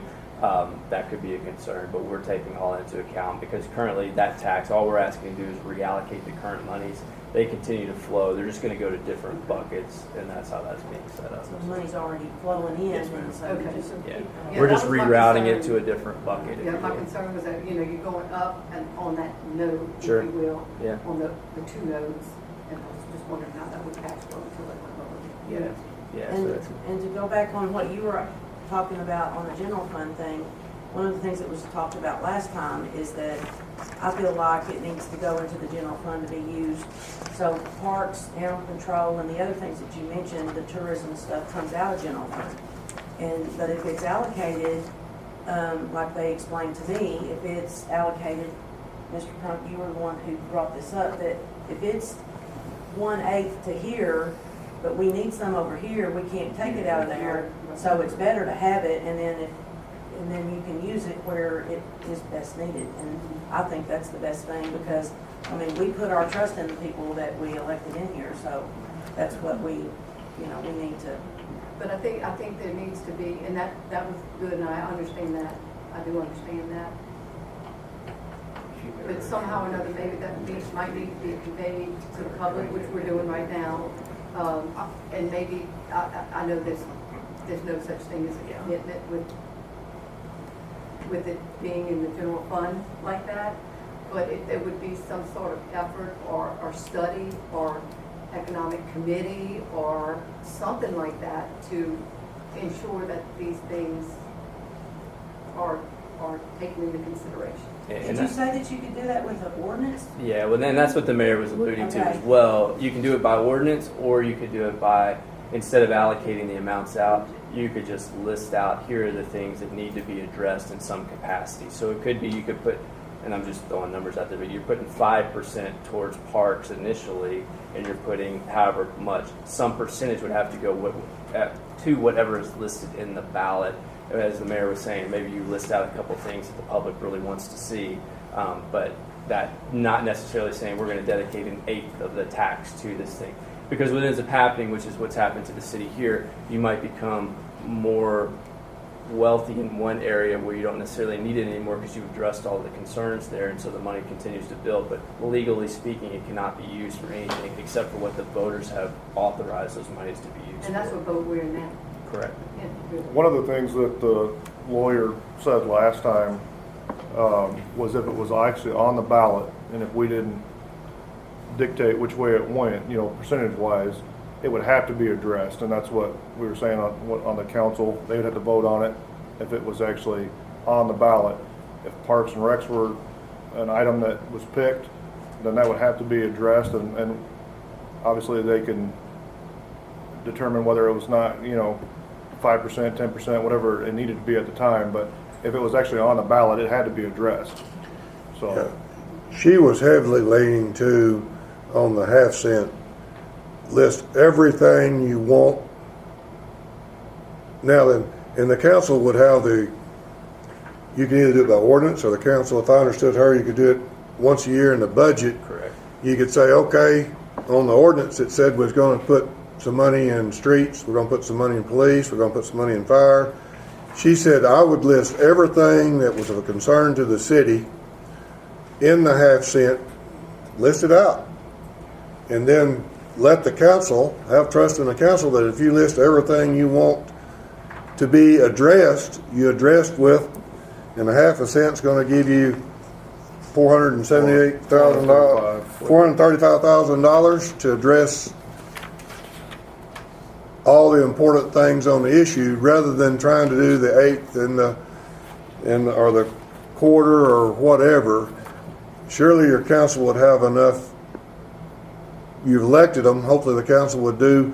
that could be a concern. But we're taking all that into account because currently that tax, all we're asking to do is reallocate the current monies. They continue to flow. They're just going to go to different buckets, and that's how that's being set up. So the money's already flowing in, Yes, ma'am. and so Okay. we just Yeah, Yeah, we're that just was my rerouting it concern. to a different bucket. if Yeah, you my will. concern was that, you're going up and on that node, if Sure. you will, Yeah. on the two nodes. And I was just wondering how that would cash flow until it went over. Yeah, yeah. So And, that's, and to go back on what you were talking about on the general fund thing, one of the things that was talked about last time is that I feel like it needs to go into the general fund to be used. So parks, animal control, and the other things that you mentioned, the tourism stuff comes out of general fund. But if it's allocated, like they explained to me, if it's allocated, Mr. Crump, you were the one who brought this up, that if it's 1/8 to here, but we need some over here, we can't take it out of there. So it's better to have it, and then you can use it where it is best needed. And I think that's the best thing, because, I mean, we put our trust in the people that we elected in here, so that's what we need to. But I think there needs to be, and that was good, and I understand that, I do understand that. But somehow or another, maybe that might need to be conveyed to the public, which we're doing right now. And maybe, I know there's no such thing as a commitment with it being in the general fund like that, but if there would be some sort of effort or study or economic committee or something like that to ensure that these things are taken into consideration. Did you say that you could do that with an ordinance? Yeah, well, then that's what the mayor was alluding to as Okay. well. You can do it by ordinance, or you could do it by, instead of allocating the amounts out, you could just list out, here are the things that need to be addressed in some capacity. So it could be, you could put, and I'm just throwing numbers out there, but you're putting 5% towards parks initially, and you're putting however much, some percentage would have to go to whatever is listed in the ballot. As the mayor was saying, maybe you list out a couple things that the public really wants to see, but that not necessarily saying we're going to dedicate 1/8 of the tax to this thing. Because what ends up happening, which is what's happened to the city here, you might become more wealthy in one area where you don't necessarily need it anymore because you've addressed all the concerns there, and so the money continues to build. But legally speaking, it cannot be used for anything except for what the voters have authorized those monies to be used And that's for. what vote we're in now. Correct. Yeah, good. One of the things that the lawyer said last time was if it was actually on the ballot, and if we didn't dictate which way it went, percentage-wise, it would have to be addressed, and that's what we were saying on the council. They would have to vote on it if it was actually on the ballot. If Parks and Recs were an item that was picked, then that would have to be addressed, and obviously they can determine whether it was not, 5%, 10%, whatever it needed to be at the time, but if it was actually on the ballot, it had to be addressed. So. Yeah. She was heavily leaning to, on the half-cent, list everything you want. Now then, and the council would have you can either do it by ordinance, or the council, if I understood her, you could do it once a year in the budget. Correct. You could say, okay, on the ordinance it said we was going to put some money in streets, we're going to put some money in police, we're going to put some money in fire. She said I would list everything that was of a concern to the city in the half-cent, list it out, and then let the council, have trust in the council that if you list everything you want to be addressed, you addressed with, and a half a cent's going to give you $435,000 to address all the important things on the issue, rather than trying to do the 1/8 or the quarter or whatever. Surely your council would have enough. You've elected them. Hopefully the council would do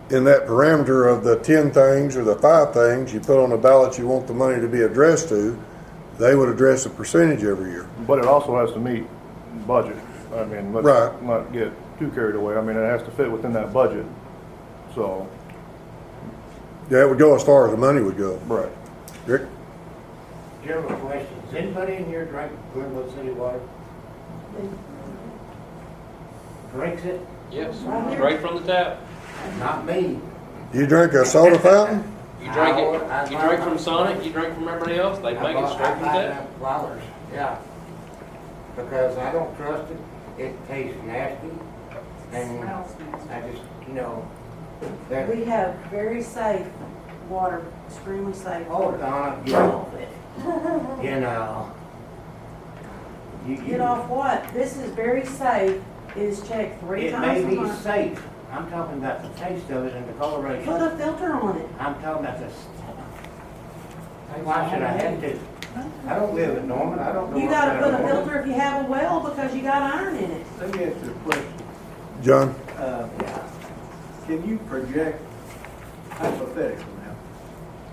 in that parameter of the 10 things or the 5 things you put on the ballot you want the money to be addressed to. They would address a percentage every year. But it also has to meet budget. I mean, let's Right. not get too carried away. I mean, it has to fit within that budget. So, Yeah, it would go as far as the money would go. right. Rick? General question, does anybody in here drink Glenwood City water? Drinks it? Yes, straight from the tap. Not me. Do you drink a soda fountain? You drink it, you drink from Sonic, you drink from everybody else, they make it straight from the tap. Flowers, yeah. Because I don't trust it. It tastes nasty. And Smells nasty. I just, that, We have very safe water, extremely safe oh, water. Donna, get off it. Get off what? This is very safe. It is checked 3 It may times a be month. safe. I'm talking about the taste of it and the coloration. Put a filter on it. I'm talking about this. Why should I have to I don't live in Norman, I don't know. You what's gotta down put a Norman. filter if you have a well because you got iron in it. Let me ask you a question. John? Can you project, hypothetically now,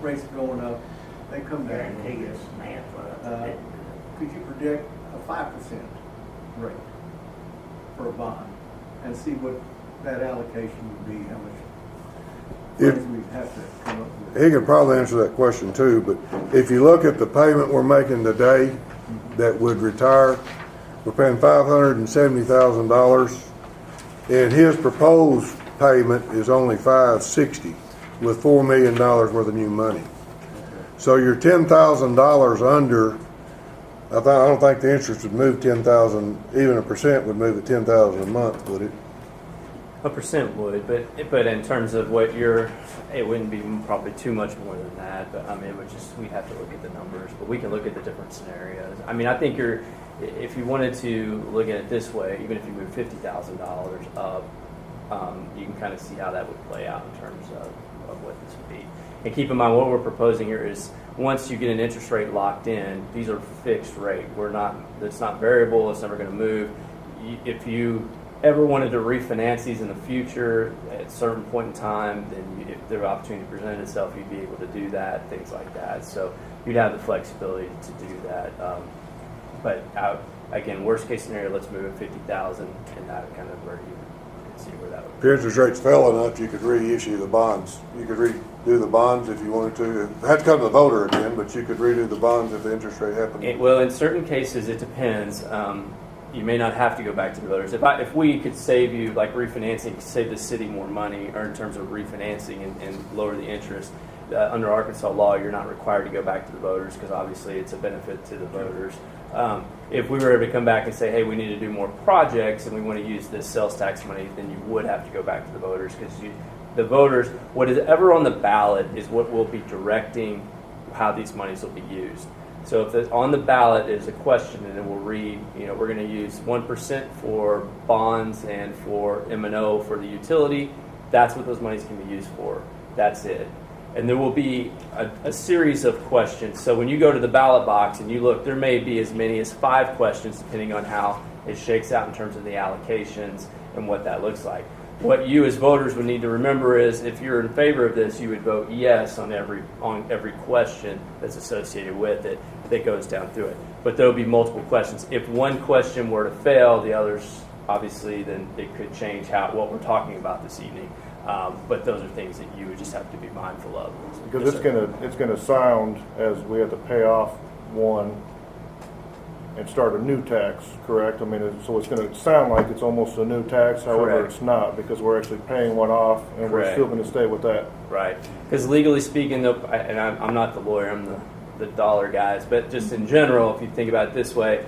rates going up, they come down. Guarantee us, man, Could you project a 5% rate for a bond and see what that allocation would be, how much If- funds we'd have to come up with? He could probably answer that question too, but if you look at the payment we're making today that would retire, we're paying $570,000. And his proposed payment is only $560 with $4 million worth of new money. So you're $10,000 under. I don't think the interest would move 10,000, even a percent would move at 10,000 a month, would it? A percent would, but in terms of what it wouldn't be probably too much more than that. But I mean, we'd have to look at the numbers. But we can look at the different scenarios. I mean, I think if you wanted to look at it this way, even if you move $50,000 up, you can kind of see how that would play out in terms of what this would be. And keep in mind, what we're proposing here is once you get an interest rate locked in, these are fixed rate. It's not variable. It's never going to move. If you ever wanted to refinance these in the future at a certain point in time, then if the opportunity presented itself, you'd be able to do that, things like that. So you'd have the flexibility to do that. Again, worst case scenario, let's move it 50,000, and that kind of where you can see where that would If be. the interest rates fell enough, you could reissue the bonds. You could redo the bonds if you wanted to. It had to come to the voter again, but you could redo the bonds if the interest rate happened. Well, in certain cases, it depends. You may not have to go back to the voters. If we could save you, like refinancing, save the city more money, or in terms of refinancing and lower the interest, under Arkansas law, you're not required to go back to the voters because obviously it's a benefit to the voters. If we were able to come back and say, hey, we need to do more projects and we want to use this sales tax money, then you would have to go back to the voters because the voters, what is ever on the ballot is what will be directing how these monies will be used. So if on the ballot is a question and it will read, we're going to use 1% for bonds and for M&O for the utility, that's what those monies can be used for. That's it. And there will be a series of questions. So when you go to the ballot box and you look, there may be as many as 5 questions depending on how it shakes out in terms of the allocations and what that looks like. What you as voters would need to remember is if you're in favor of this, you would vote yes on every question that's associated with it that goes down through it. But there will be multiple questions. If one question were to fail, the others, obviously, then it could change what we're talking about this evening. But those are things that you would just have to be mindful of. Because it's gonna sound as we have to pay off one and start a new tax, correct? I mean, so it's going to sound like it's almost a new tax, however, Correct. it's not, because we're actually paying one off, and we're Correct. still going to stay with that. Right. Because legally speaking, and I'm not the lawyer, I'm the dollar guys, but just in general, if you think about it this way,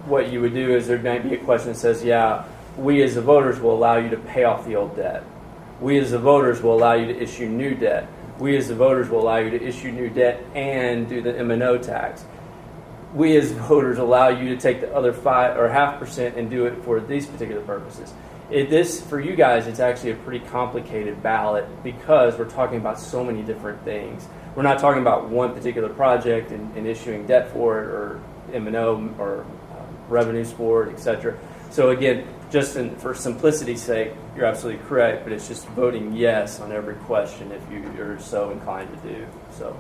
what you would do is there might be a question that says, yeah, we as the voters will allow you to pay off the old debt. We as the voters will allow you to issue new debt. We as the voters will allow you to issue new debt and do the M&O tax. We as voters allow you to take the other 5 or 0.5% and do it for these particular purposes. For you guys, it's actually a pretty complicated ballot because we're talking about so many different things. We're not talking about one particular project and issuing debt for it or M&O or revenues for it, etc. So again, just for simplicity's sake, you're absolutely correct, but it's just voting yes on every question if you're so inclined to do so.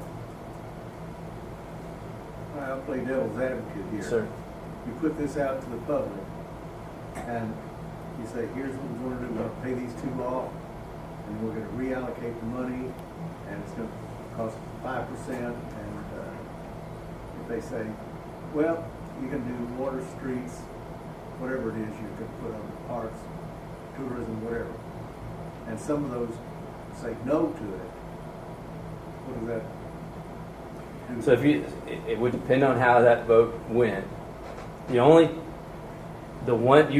I'll play devil's advocate here. Sir. You put this out to the public, and you say, here's what we're going to do, we're going to pay these 2 off, and we're going to reallocate the money, and it's going to cost 5%, and if they say, well, you can do water, streets, whatever it is you can put on parks, tourism, whatever, and some of those say no to it, what does that do? So it would depend on how that vote went. You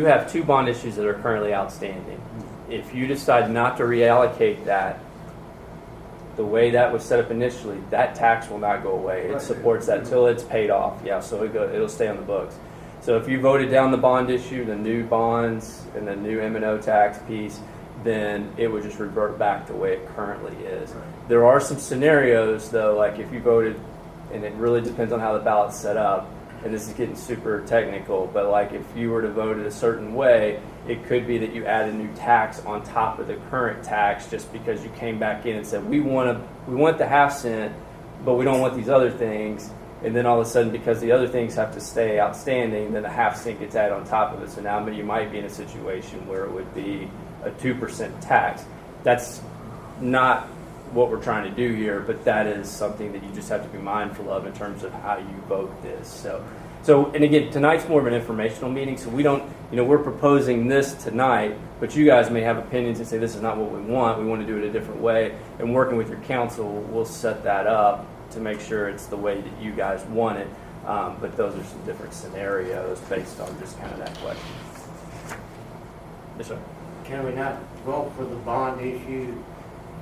have 2 bond issues that are currently outstanding. If you decide not to reallocate that, the way that was set up initially, that tax will not go away. It supports that until it's paid off. Yeah, so it'll stay on the books. So if you voted down the bond issue, the new bonds, and the new M&O tax piece, then it would just revert back to the way it currently is. There are some scenarios, though, like if you voted and it really depends on how the ballot's set up, and this is getting super technical, but like if you were to vote it a certain way, it could be that you add a new tax on top of the current tax just because you came back in and said, we want the half cent, but we don't want these other things. And then all of a sudden, because the other things have to stay outstanding, then the half cent gets added on top of it. So now you might be in a situation where it would be a 2% tax. That's not what we're trying to do here, but that is something that you just have to be mindful of in terms of how you vote this. So, and again, tonight's more of an informational meeting, so we don't, we're proposing this tonight, but you guys may have opinions and say this is not what we want to do it a different way, and working with your council, we'll set that up to make sure it's the way that you guys want it, but those are some different scenarios based on just kind of that question. Yes, sir. Can we not vote for the bond issue,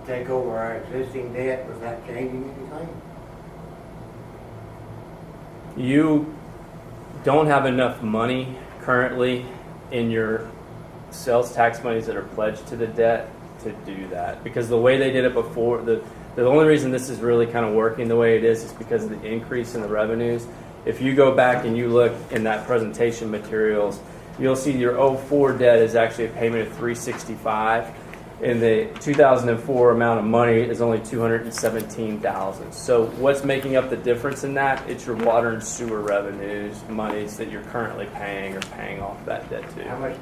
take over our existing debt without changing anything? You don't have enough money currently in your sales tax monies that are pledged to the debt to do that, because the way they did it before, the only reason this is really kind of working the way it is because of the increase in the revenues. If you go back and you look in that presentation materials, you'll see your 04 debt is actually a payment of $365, and the 2004 amount of money is only $217,000. So what's making up the difference in that? It's your water and sewer revenues, monies that you're currently paying or paying off that debt to. How much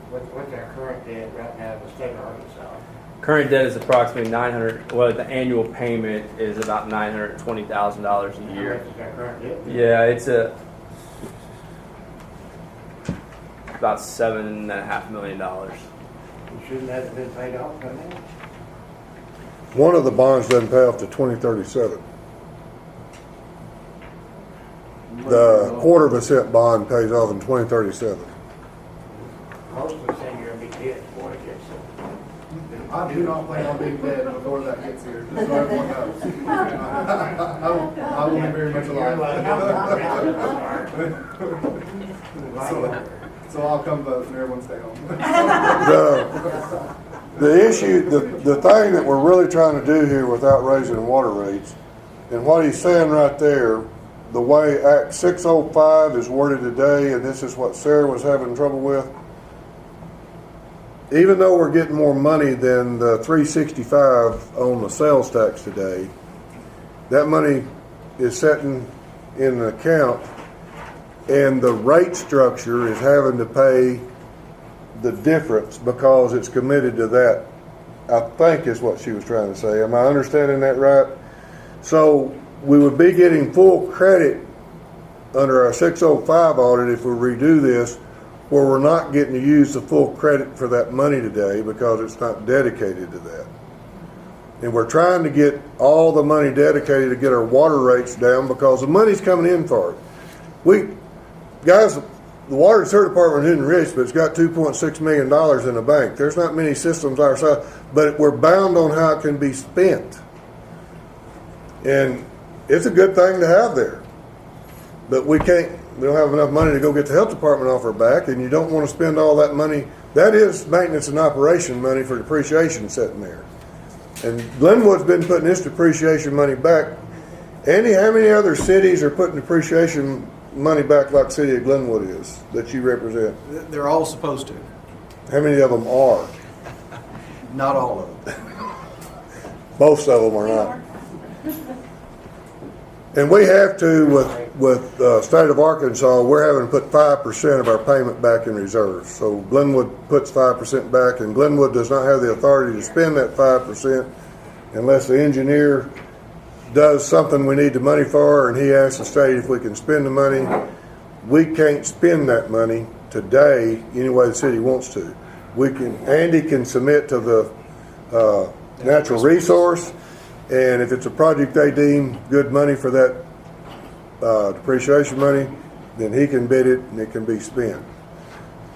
what's our current debt right now in the state of Arkansas? Current debt is approximately $900. Well, the annual payment is about $920,000 a year. How much is our current debt? Yeah, it's about $7.5 million. Shouldn't that have been paid off by now? One of the bonds doesn't pay off to 2037. The 1/4% bond pays off in 2037. Most of the thing you're gonna be dead before it gets I do not plan on being dead before that gets here, just so everyone knows. I will be very much alive. So I'll come vote and everyone stay home. The issue, the thing that we're really trying to do here without raising water rates, and what he's saying right there, the way Act 605 is worded today, and this is what Sarah was having trouble with, even though we're getting more money than the $365 on the sales tax today, that money is sitting in an account, and the rate structure is having to pay the difference because it's committed to that, I think is what she was trying to say. Am I understanding that right? So we would be getting full credit under our 605 audit if we redo this, where we're not getting to use the full credit for that money today because it's not dedicated to that. And we're trying to get all the money dedicated to get our water rates down because the money's coming in for it. Guys, the water and sewer department isn't rich, but it's got $2.6 million in the bank. There's not many systems our size, but we're bound on how it can be spent. And it's a good thing to have there. But we don't have enough money to go get the health department off our back, and you don't want to spend all that money. That is maintenance and operation money for depreciation sitting there. And Glenwood's been putting its depreciation money back. Andy, how many other cities are putting depreciation money back like the city of Glenwood is that you represent? They're all supposed to. How many of them are? Not all of them. Most of them are not. And we have to, with the state of Arkansas, we're having to put 5% of our payment back in reserves. So Glenwood puts 5% back, and Glenwood does not have the authority to spend that 5% unless the engineer does something we need the money for, and he asks the state if we can spend the money. We can't spend that money today any way the city wants to. Andy can submit to the natural resource, and if it's a project they deem good money for that depreciation money, then he can bid it and it can be spent.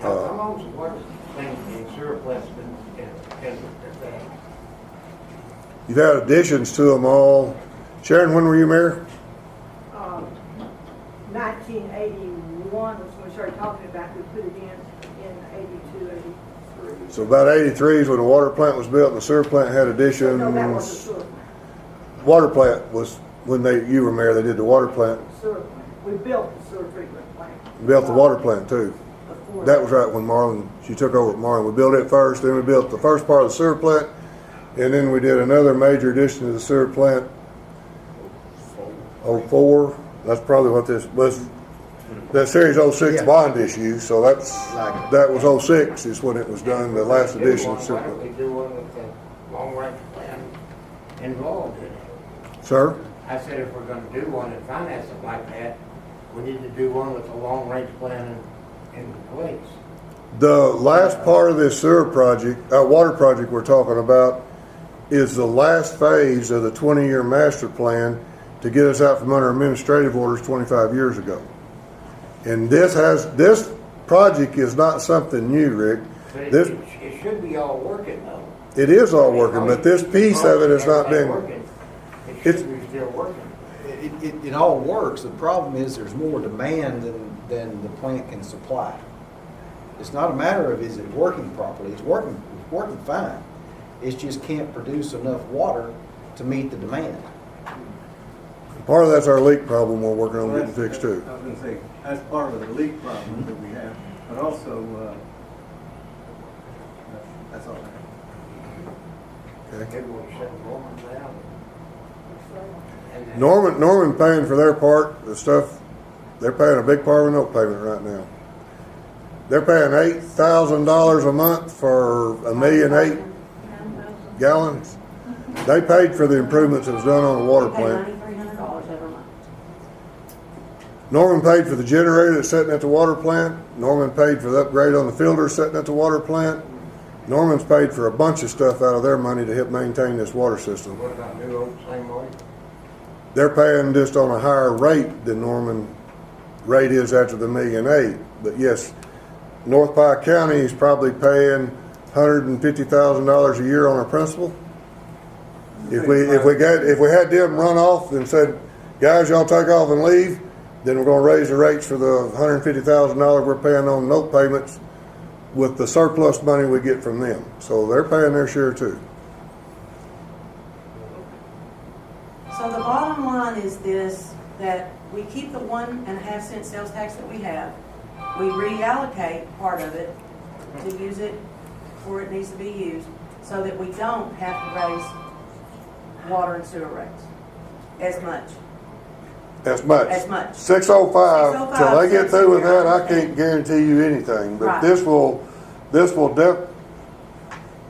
How long's the water plant and sewer plant's been in effect? You've had additions to them all. Sharon, when were you mayor? 1981 was when we started talking about, we put it in 82, 83. So about 83 is when the water plant was built and the sewer plant had additions. No, that wasn't sewer plant. Water plant was when you were mayor, they did the water plant, Sewer plant. We built the sewer treatment plant. built the water plant too. Before That was right when Marlon, she took over at Marlon. We built it first, then we built the first part of the sewer plant, and then we did another major addition to the sewer plant. 04, that's probably what this was. That Series 06 Yeah. bond issue, so that's, Like- that was 06 is when it was done, the last edition. Why don't we do one with the long-range plan involved in it? Sir? I said if we're gonna do one and finance it like that, we need to do one with a long-range plan in place. The last part of this sewer project, water project we're talking about, is the last phase of the 20-year master plan to get us out from under administrative orders 25 years ago. And this project is not something new, Rick. But it This, it should be all working though. it is all working, but this piece of it has not been, It it's- should be still working. It all works. The problem is there's more demand than the plant can supply. It's not a matter of is it working properly. It's working fine. It just can't produce enough water to meet the demand. part of that's our leak problem we're working on Well, getting fixed too. I was gonna say, that's part of the leak problem that we have, but also, that's all I have. Okay. Maybe we'll shut Norman down. And then- Norman paying for their part, the stuff, they're paying a big part of the note payment right now. They're paying $8,000 a month for 1,000,008 gallons. They paid for the improvements that was done on the water we pay plant. $9,300 every month. Norman paid for the generator that's sitting at the water plant. Norman paid for the upgrade on the filter sitting at the water plant. Norman's paid for a bunch of stuff out of their money to help maintain this water system. What about New Hope, same way? They're paying just on a higher rate than Norman rate is after the 1,000,008. But yes, North Pike County is probably paying $150,000 a year on our principal. If we had them run off and said, guys, y'all take off and leave, then we're gonna raise the rates for the $150,000 we're paying on note payments with the surplus money we get from them. So they're paying their share too. So the bottom line is this, that we keep the 1.5 cent sales tax that we have. We reallocate part of it to use it where it needs to be used so that we don't have to raise water and sewer rates as much. As much. As much. 605, till they get through with that, I 605, can't guarantee you anything, but Right. this will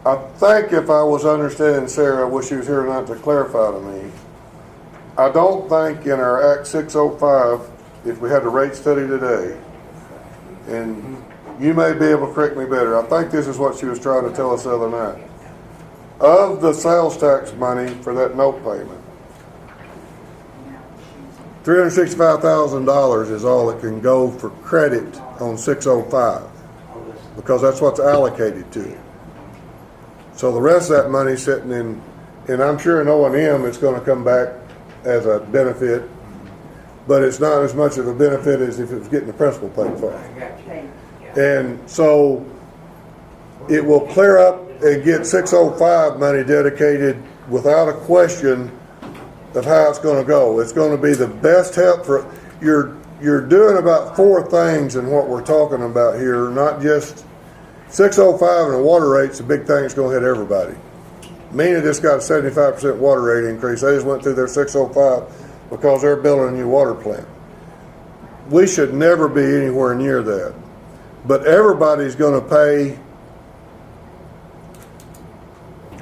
I think if I was understanding Sarah, I wish she was here tonight to clarify to me. I don't think in our Act 605, if we had a rate study today, and you may be able to correct me better, I think this is what she was trying to tell us the other night. Of the sales tax money for that note payment, $365,000 is all that can go for credit on 605, because that's what's allocated to it. So the rest of that money sitting in, and I'm sure in O&M it's going to come back as a benefit, but it's not as much of a benefit as if it was getting the principal paid for. I got you. And so it will clear up and get 605 money dedicated without a question of how it's going to go. It's going to be the best help for, you're doing about four things in what we're talking about here, not just 605 and the water rate's a big thing that's going to hit everybody. MENA just got a 75% water rate increase. They just went through their 605 because they're building a new water plant. We should never be anywhere near that. But everybody's going to pay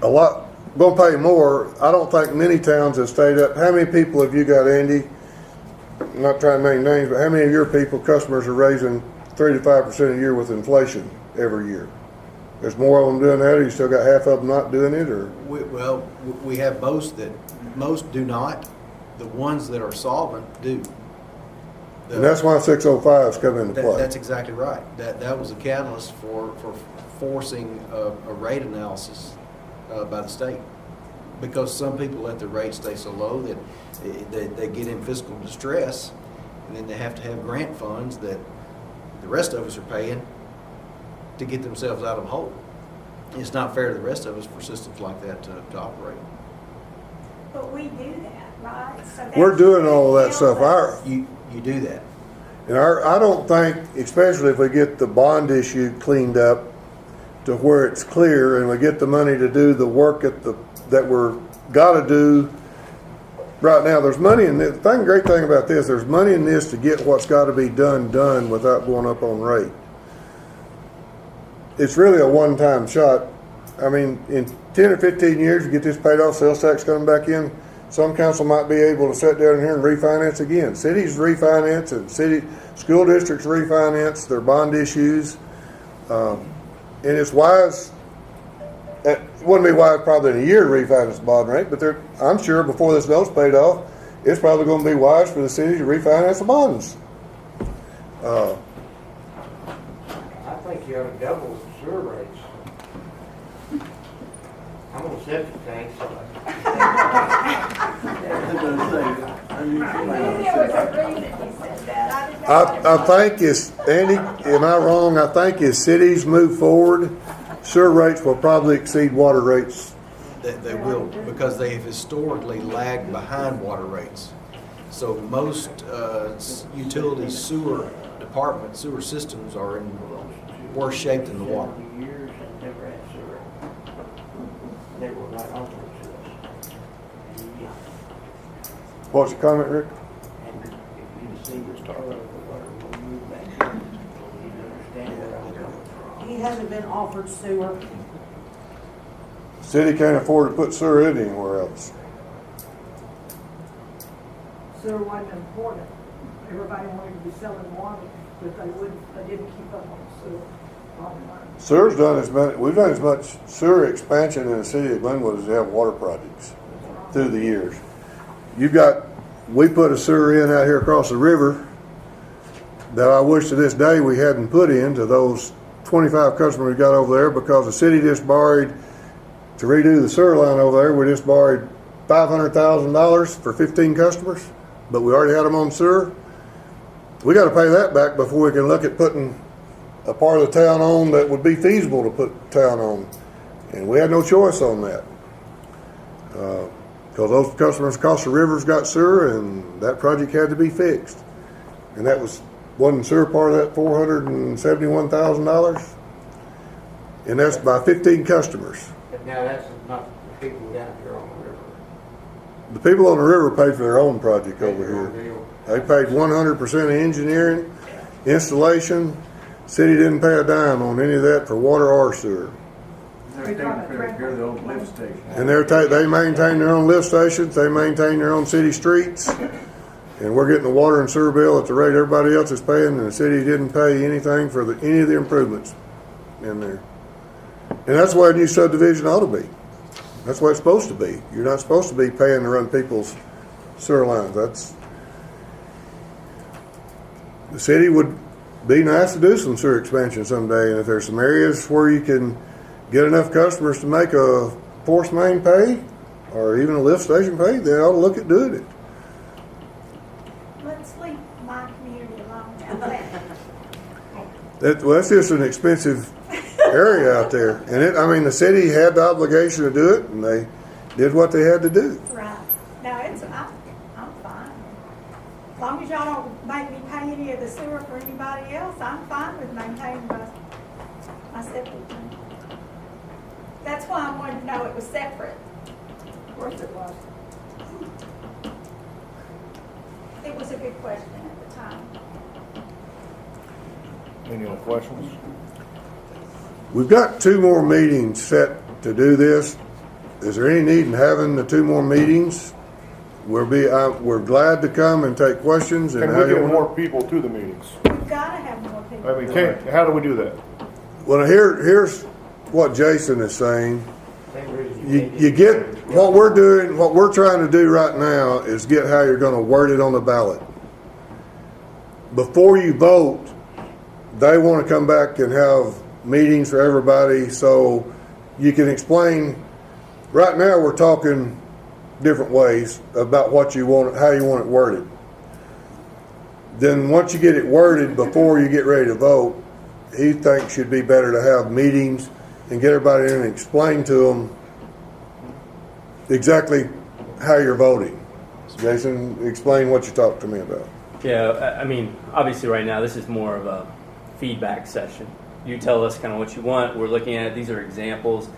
a lot, going to pay more. I don't think many towns have stayed up. How many people have you got, Andy? I'm not trying to name names, but how many of your people, customers, are raising 3 to 5% a year with inflation every year? There's more of them doing that, or you still got half of them not doing it, or? We have most do not. The ones that are solvent do. And that's why 605 is coming into play. That's exactly right. That was a catalyst for forcing a rate analysis by the state, because some people let their rates stay so low that they get in fiscal distress, and then they have to have grant funds that the rest of us are paying to get themselves out of a hole. It's not fair to the rest of us for systems like that to operate. But we do that. right? So We're that doing all of that should stuff. help us. You do that. And I don't think, especially if we get the bond issue cleaned up to where it's clear and we get the money to do the work that we're gotta do right now, there's money in this. The great thing about this, there's money in this to get what's gotta be done without going up on rate. It's really a one-time shot. I mean, in 10 or 15 years, you get this paid off, sales tax coming back in, some council might be able to sit down here and refinance again. Cities refinance and school districts refinance their bond issues. And it's wise, it wouldn't be wise probably in a year to refinance the bond rate, but I'm sure before this note's paid off, it's probably going to be wise for the city to refinance the bonds. I think you ought to double the sewer rates. I'm on septic tanks, so I think Andy, am I wrong? I think as cities move forward, sewer rates will probably exceed water rates. They will, because they have historically lagged behind water rates. So most utility sewer departments, sewer systems are in worse shape than the water. years and never had sewer. They were right on to us. Yeah. What's your comment, Rick? And if you see the color of the water, will move back in, you understand where I'm coming from. He hasn't been offered sewer. City can't afford to put sewer in anywhere else. Sewer wasn't important. Everybody wanted to be selling water, but they didn't keep up on sewer. Sewer's done we've done as much sewer expansion in the city of Glenwood as we have water projects through the years. We put a sewer in out here across the river that I wish to this day we hadn't put in to those 25 customers we got over there, because the city just borrowed, to redo the sewer line over there, we just borrowed $500,000 for 15 customers, but we already had them on sewer. We got to pay that back before we can look at putting a part of the town on that would be feasible to put town on. And we had no choice on that. Because those customers across the rivers got sewer, and that project had to be fixed. And that wasn't sewer part of that $471,000. And that's by 15 customers. But now that's not the people down here on the river. The people on the river paid for their own project over here. They paid 100% of engineering, installation. City didn't pay a dime on any of that for water or sewer. They're taking care of their own lift station. And they maintain their own lift stations, they maintain their own city streets, and we're getting the water and sewer bill at the rate everybody else is paying, and the city didn't pay anything for any of the improvements in there. And that's the way a new subdivision ought to be. That's the way it's supposed to be. You're not supposed to be paying to run people's sewer lines. The city would be nice to do some sewer expansion someday, and if there's some areas where you can get enough customers to make a force main pay, or even a lift station pay, they ought to look at doing it. Let's leave my community alone now. That's just an expensive area out there, and the city had the obligation to do it, and they did what they had to do. Right. No, I'm fine. As long as y'all don't make me pay any of the sewer for anybody else, I'm fine with maintaining my septic tank. That's why I wanted to know it was separate. Of course it was. It was a good question at the time. Any other questions? We've got 2 more meetings set to do this. Is there any need in having the 2 more meetings? We're glad to come and take questions. Can we get more people to the meetings? We've got to have more people. How do we do that? Well, here's what Jason is saying. You get what we're doing, what we're trying to do right now is get how you're going to word it on the ballot. Before you vote, they want to come back and have meetings for everybody so you can explain. Right now we're talking different ways about what you want, how you want it worded. Then once you get it worded before you get ready to vote, he thinks should be better to have meetings and get everybody in and explain to them exactly how you're voting. Jason, explain what you talked to me about. Yeah, I mean, obviously right now this is more of a feedback session. You tell us kind of what you want. We're looking at it. These are examples.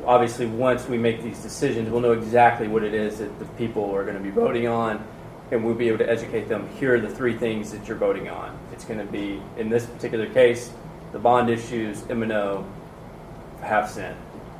Obviously, once we make these decisions, we'll know exactly what it is that the people are going to be voting on, and we'll be able to educate them. Here are the three things that you're voting on. It's going to be, in this particular case, the bond issues, M&O, half cent.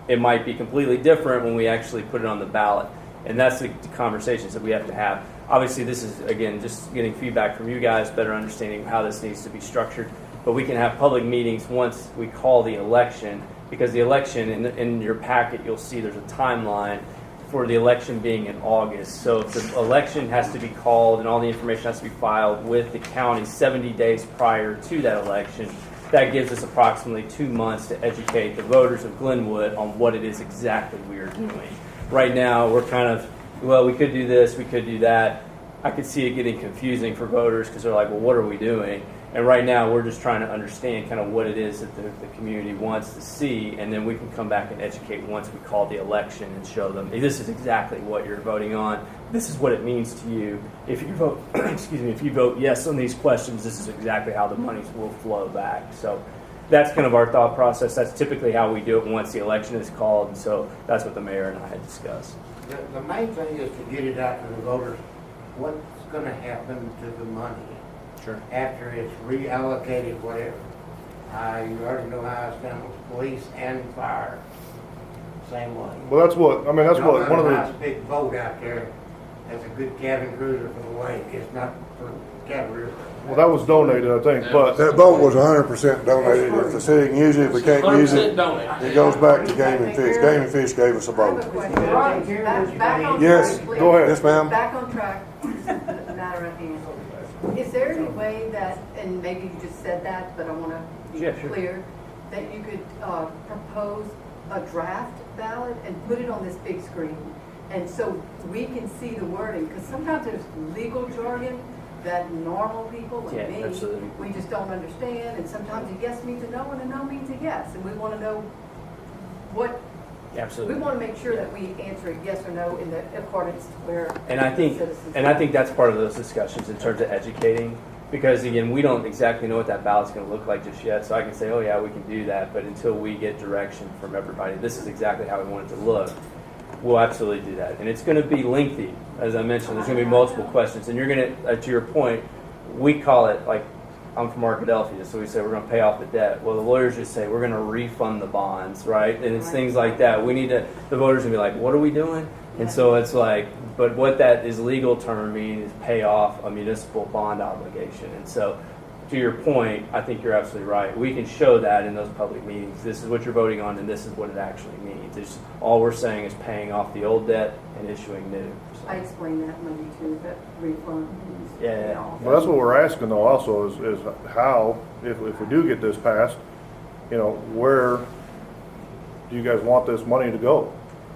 It might be completely different when we actually put it on the ballot, and that's the conversations that we have to have. Obviously, this is, again, just getting feedback from you guys, better understanding how this needs to be structured. But we can have public meetings once we call the election, because the election, in your packet, you'll see there's a timeline for the election being in August. So if the election has to be called and all the information has to be filed with the county 70 days prior to that election, that gives us approximately 2 months to educate the voters of Glenwood on what it is exactly we are doing. Right now, we're kind of, well, we could do this, we could do that. I could see it getting confusing for voters because they're like, well, what are we doing? And right now, we're just trying to understand kind of what it is that the community wants to see, and then we can come back and educate once we call the election and show them, hey, this is exactly what you're voting on. This is what it means to you. If you vote, excuse me, if you vote yes on these questions, this is exactly how the monies will flow back. So that's kind of our thought process. That's typically how we do it once the election is called, and so that's what the mayor and I had discussed. The main thing is to get it out to the voters, what's gonna happen to the money Sure. after it's reallocated, whatever. You already know how I stand with police and fire, same way. Well, that's what, I mean, that's what, one of Nice the, big boat out there, that's a good cabin cruiser for the lake, it's not for cabin cruiser. well, that was donated, I think, but, That boat was 100% donated. If the city can use it, if we can't use 100% it, donate. it goes back to Game and Fish. Game and Fish gave us a I have a boat. question. Right. Back on Yes, track, please. go ahead. Yes, ma'am. Back on track, the matter at hand. Is there any way that, and maybe you just said that, but I want to be Yeah, sure. clear, that you could propose a draft ballot and put it on this big screen? And so we can see the wording, because sometimes there's legal jargon that normal people like Yeah, me, absolutely. we just don't understand, and sometimes a yes means a no and a no means a yes, and we want to know what, we Absolutely. want to make sure that we answer a yes or no in the accordance to where And I think, citizens. that's part of those discussions in terms of educating, because again, we don't exactly know what that ballot's going to look like just yet. So I can say, oh yeah, we can do that, but until we get direction from everybody, this is exactly how we want it to look. We'll absolutely do that, and it's going to be lengthy, as I mentioned. There's going to be multiple questions, and you're going to, to your point, we call it like, I'm from Arkadelphia, so we say we're going to pay off the debt. Well, the lawyers just say we're going to refund the bonds, right? And it's things like that. We need to, the voters going to be like, what are we doing? And so it's like, but what that is legal term mean is pay off a municipal bond obligation. And so to your point, I think you're absolutely right. We can show that in those public meetings. This is what you're voting on, and this is what it actually means. It's, all we're saying is paying off the old debt and issuing new. So, I explained that Monday too, that refund. Yeah. well, that's what we're asking though also is how, if we do get this passed, you know, where do you guys want this money to go?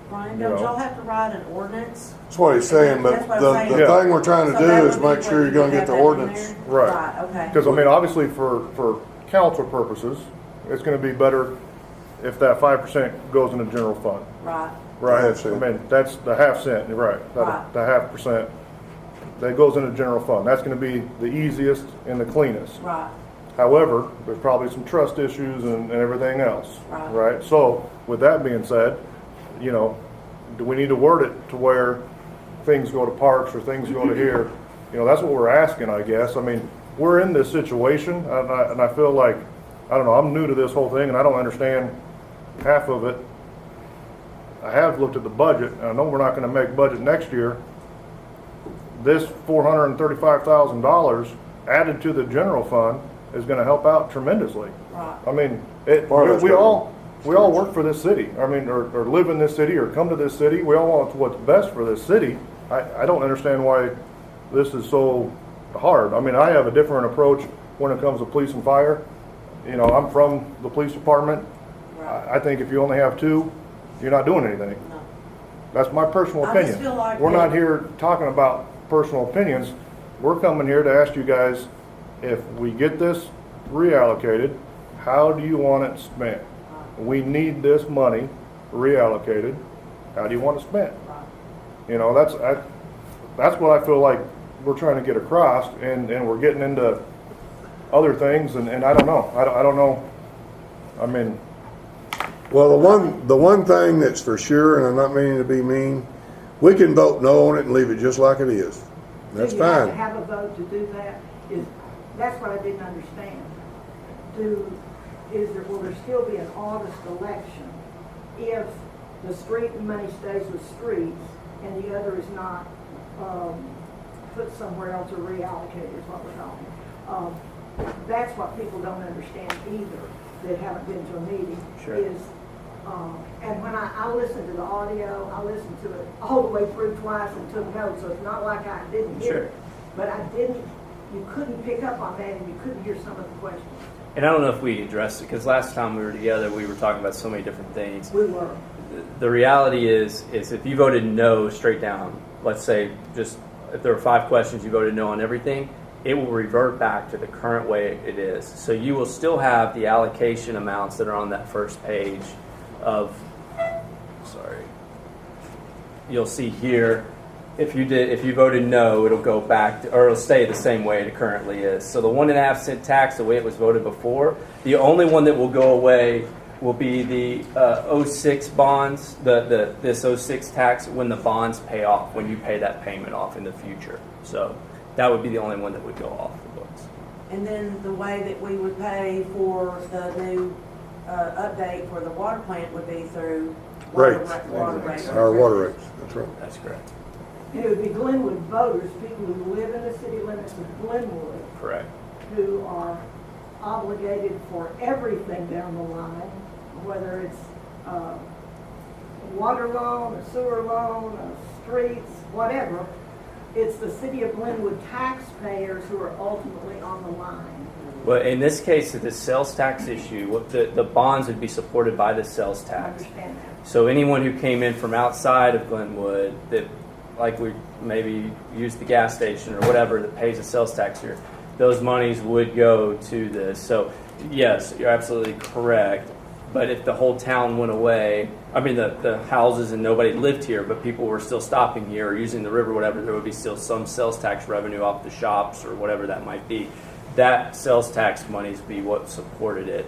Brian, You don't know. y'all have to write an ordinance? That's what he's saying, but That's what I'm the saying. Yeah. thing we're trying to So do that is would be make what sure you're you gonna have get the that in ordinance. there? Right. Right, okay. Because, I mean, obviously for council purposes, it's gonna be better if that 5% goes in the general fund. Right, Right, Half cent. I mean, that's the half cent, you're right, Right. the half percent, that goes in the general fund. That's gonna be the easiest and the cleanest. right, However, there's probably some trust issues and everything else. Right. Right? So, with that being said, you know, do we need to word it to where things go to parks or things go to here? You know, that's what we're asking, I guess. I mean, we're in this situation, and I feel like, I don't know, I'm new to this whole thing, and I don't understand half of it. I have looked at the budget, and I know we're not gonna make budget next year. This $435,000 added to the general fund is gonna help out tremendously. right. I mean, Part of that's we good. all work for this city. I mean, or live in this city or come to this city. We all want what's best for this city. I don't understand why this is so hard. I mean, I have a different approach when it comes to police and fire. You know, I'm from the police department. Right. I think if you only have two, you're not doing anything. No. That's my personal I just opinion. feel like We're that- not here talking about personal opinions. We're coming here to ask you guys, if we get this reallocated, how do you want it spent? We need this money reallocated. How do you want it spent? Right. You know, that's what I feel like we're trying to get across, and we're getting into other things, and I don't know. I don't know. I mean, Well, the one thing that's for sure, and I'm not meaning to be mean, we can vote no on it and leave it just like it is. That's Do you have to fine. have a vote to do that? That's what I didn't understand. Will there still be an August election if the street money stays with streets and the other is not, put somewhere else or reallocated is what we're talking. That's what people don't understand either, that haven't been to a meeting. Sure. And when I listened to the audio, I listened to it all the way through twice and took notes, so it's not like I didn't hear it. But you couldn't pick up on that and you couldn't hear some of the questions. And I don't know if we addressed it, because last time we were together, we were talking about so many different things. We were. The reality is if you voted no straight down, let's say just if there were 5 questions, you voted no on everything, it will revert back to the current way it is. So you will still have the allocation amounts that are on that first page of, you'll see here, if you voted no, it'll go back to, or it'll stay the same way it currently is. So the 1.5 cent tax, the way it was voted before, the only one that will go away will be the 06 bonds, this 06 tax when the bonds pay off, when you pay that payment off in the future. So that would be the only one that would go off the books. And then the way that we would pay for the new update for the water plant would be through Rates. water rates. Our water rates, that's right. That's correct. And it would be Glenwood voters, people who live in the city limits of Glenwood, Correct. who are obligated for everything down the line, whether it's a water loan, a sewer loan, streets, whatever. It's the city of Glenwood taxpayers who are ultimately on the line. Well, in this case, the sales tax issue, the bonds would be supported by the sales I tax. understand that. So anyone who came in from outside of Glenwood that, like we maybe use the gas station or whatever that pays a sales tax here, those monies would go to this. So yes, you're absolutely correct. But if the whole town went away, I mean the houses and nobody lived here, but people were still stopping here or using the river, whatever, there would be still some sales tax revenue off the shops or whatever that might be. That sales tax monies would be what supported it,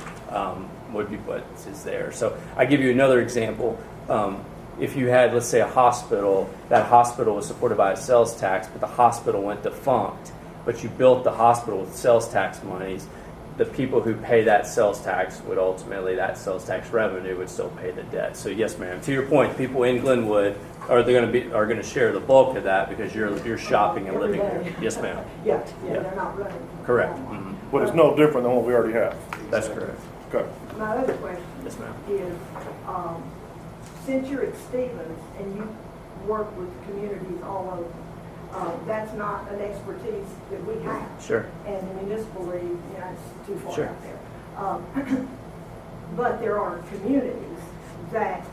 would be what is there. So I give you another example. If you had, let's say, a hospital, that hospital was supported by a sales tax, but the hospital went defunct, but you built the hospital with sales tax monies, the people who pay that sales tax would ultimately, that sales tax revenue would still pay the debt. So yes, ma'am. To your point, people in Glenwood are going to share the bulk of that because you're shopping and living here. Yes, ma'am. Yeah, they're not running. Correct. but it's no different than what we already have. That's correct. Okay. My other question Yes, ma'am. is, since you're at Stevens and you work with communities all over, that's not an expertise that we have. Sure. And the municipal league, you know, it's too far Sure. out there. But there are communities that,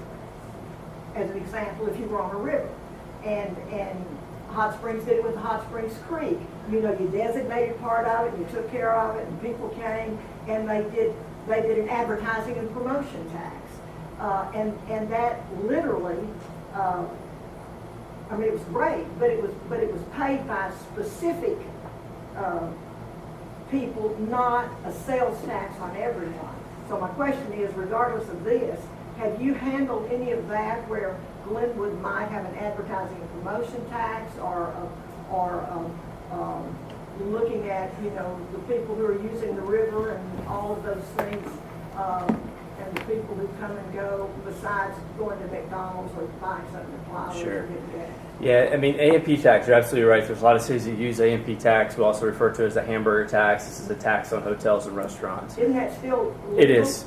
as an example, if you were on a river, and Hot Springs did it with the Hot Springs Creek. You know, you designated part of it, you took care of it, and people came, and they did an advertising and promotion tax. And that literally, I mean, it was great, but it was paid by specific people, not a sales tax on everyone. So my question is, regardless of this, have you handled any of that where Glenwood might have an advertising and promotion tax, or looking at, you know, the people who are using the river and all of those things, and the people who come and go, besides going to McDonald's or buying something to plow Sure. or get gas? Yeah, I mean, A&P tax, you're absolutely right. There's a lot of cities that use A&P tax. We also refer to it as a hamburger tax. This is a tax on hotels and restaurants. Isn't that still legal?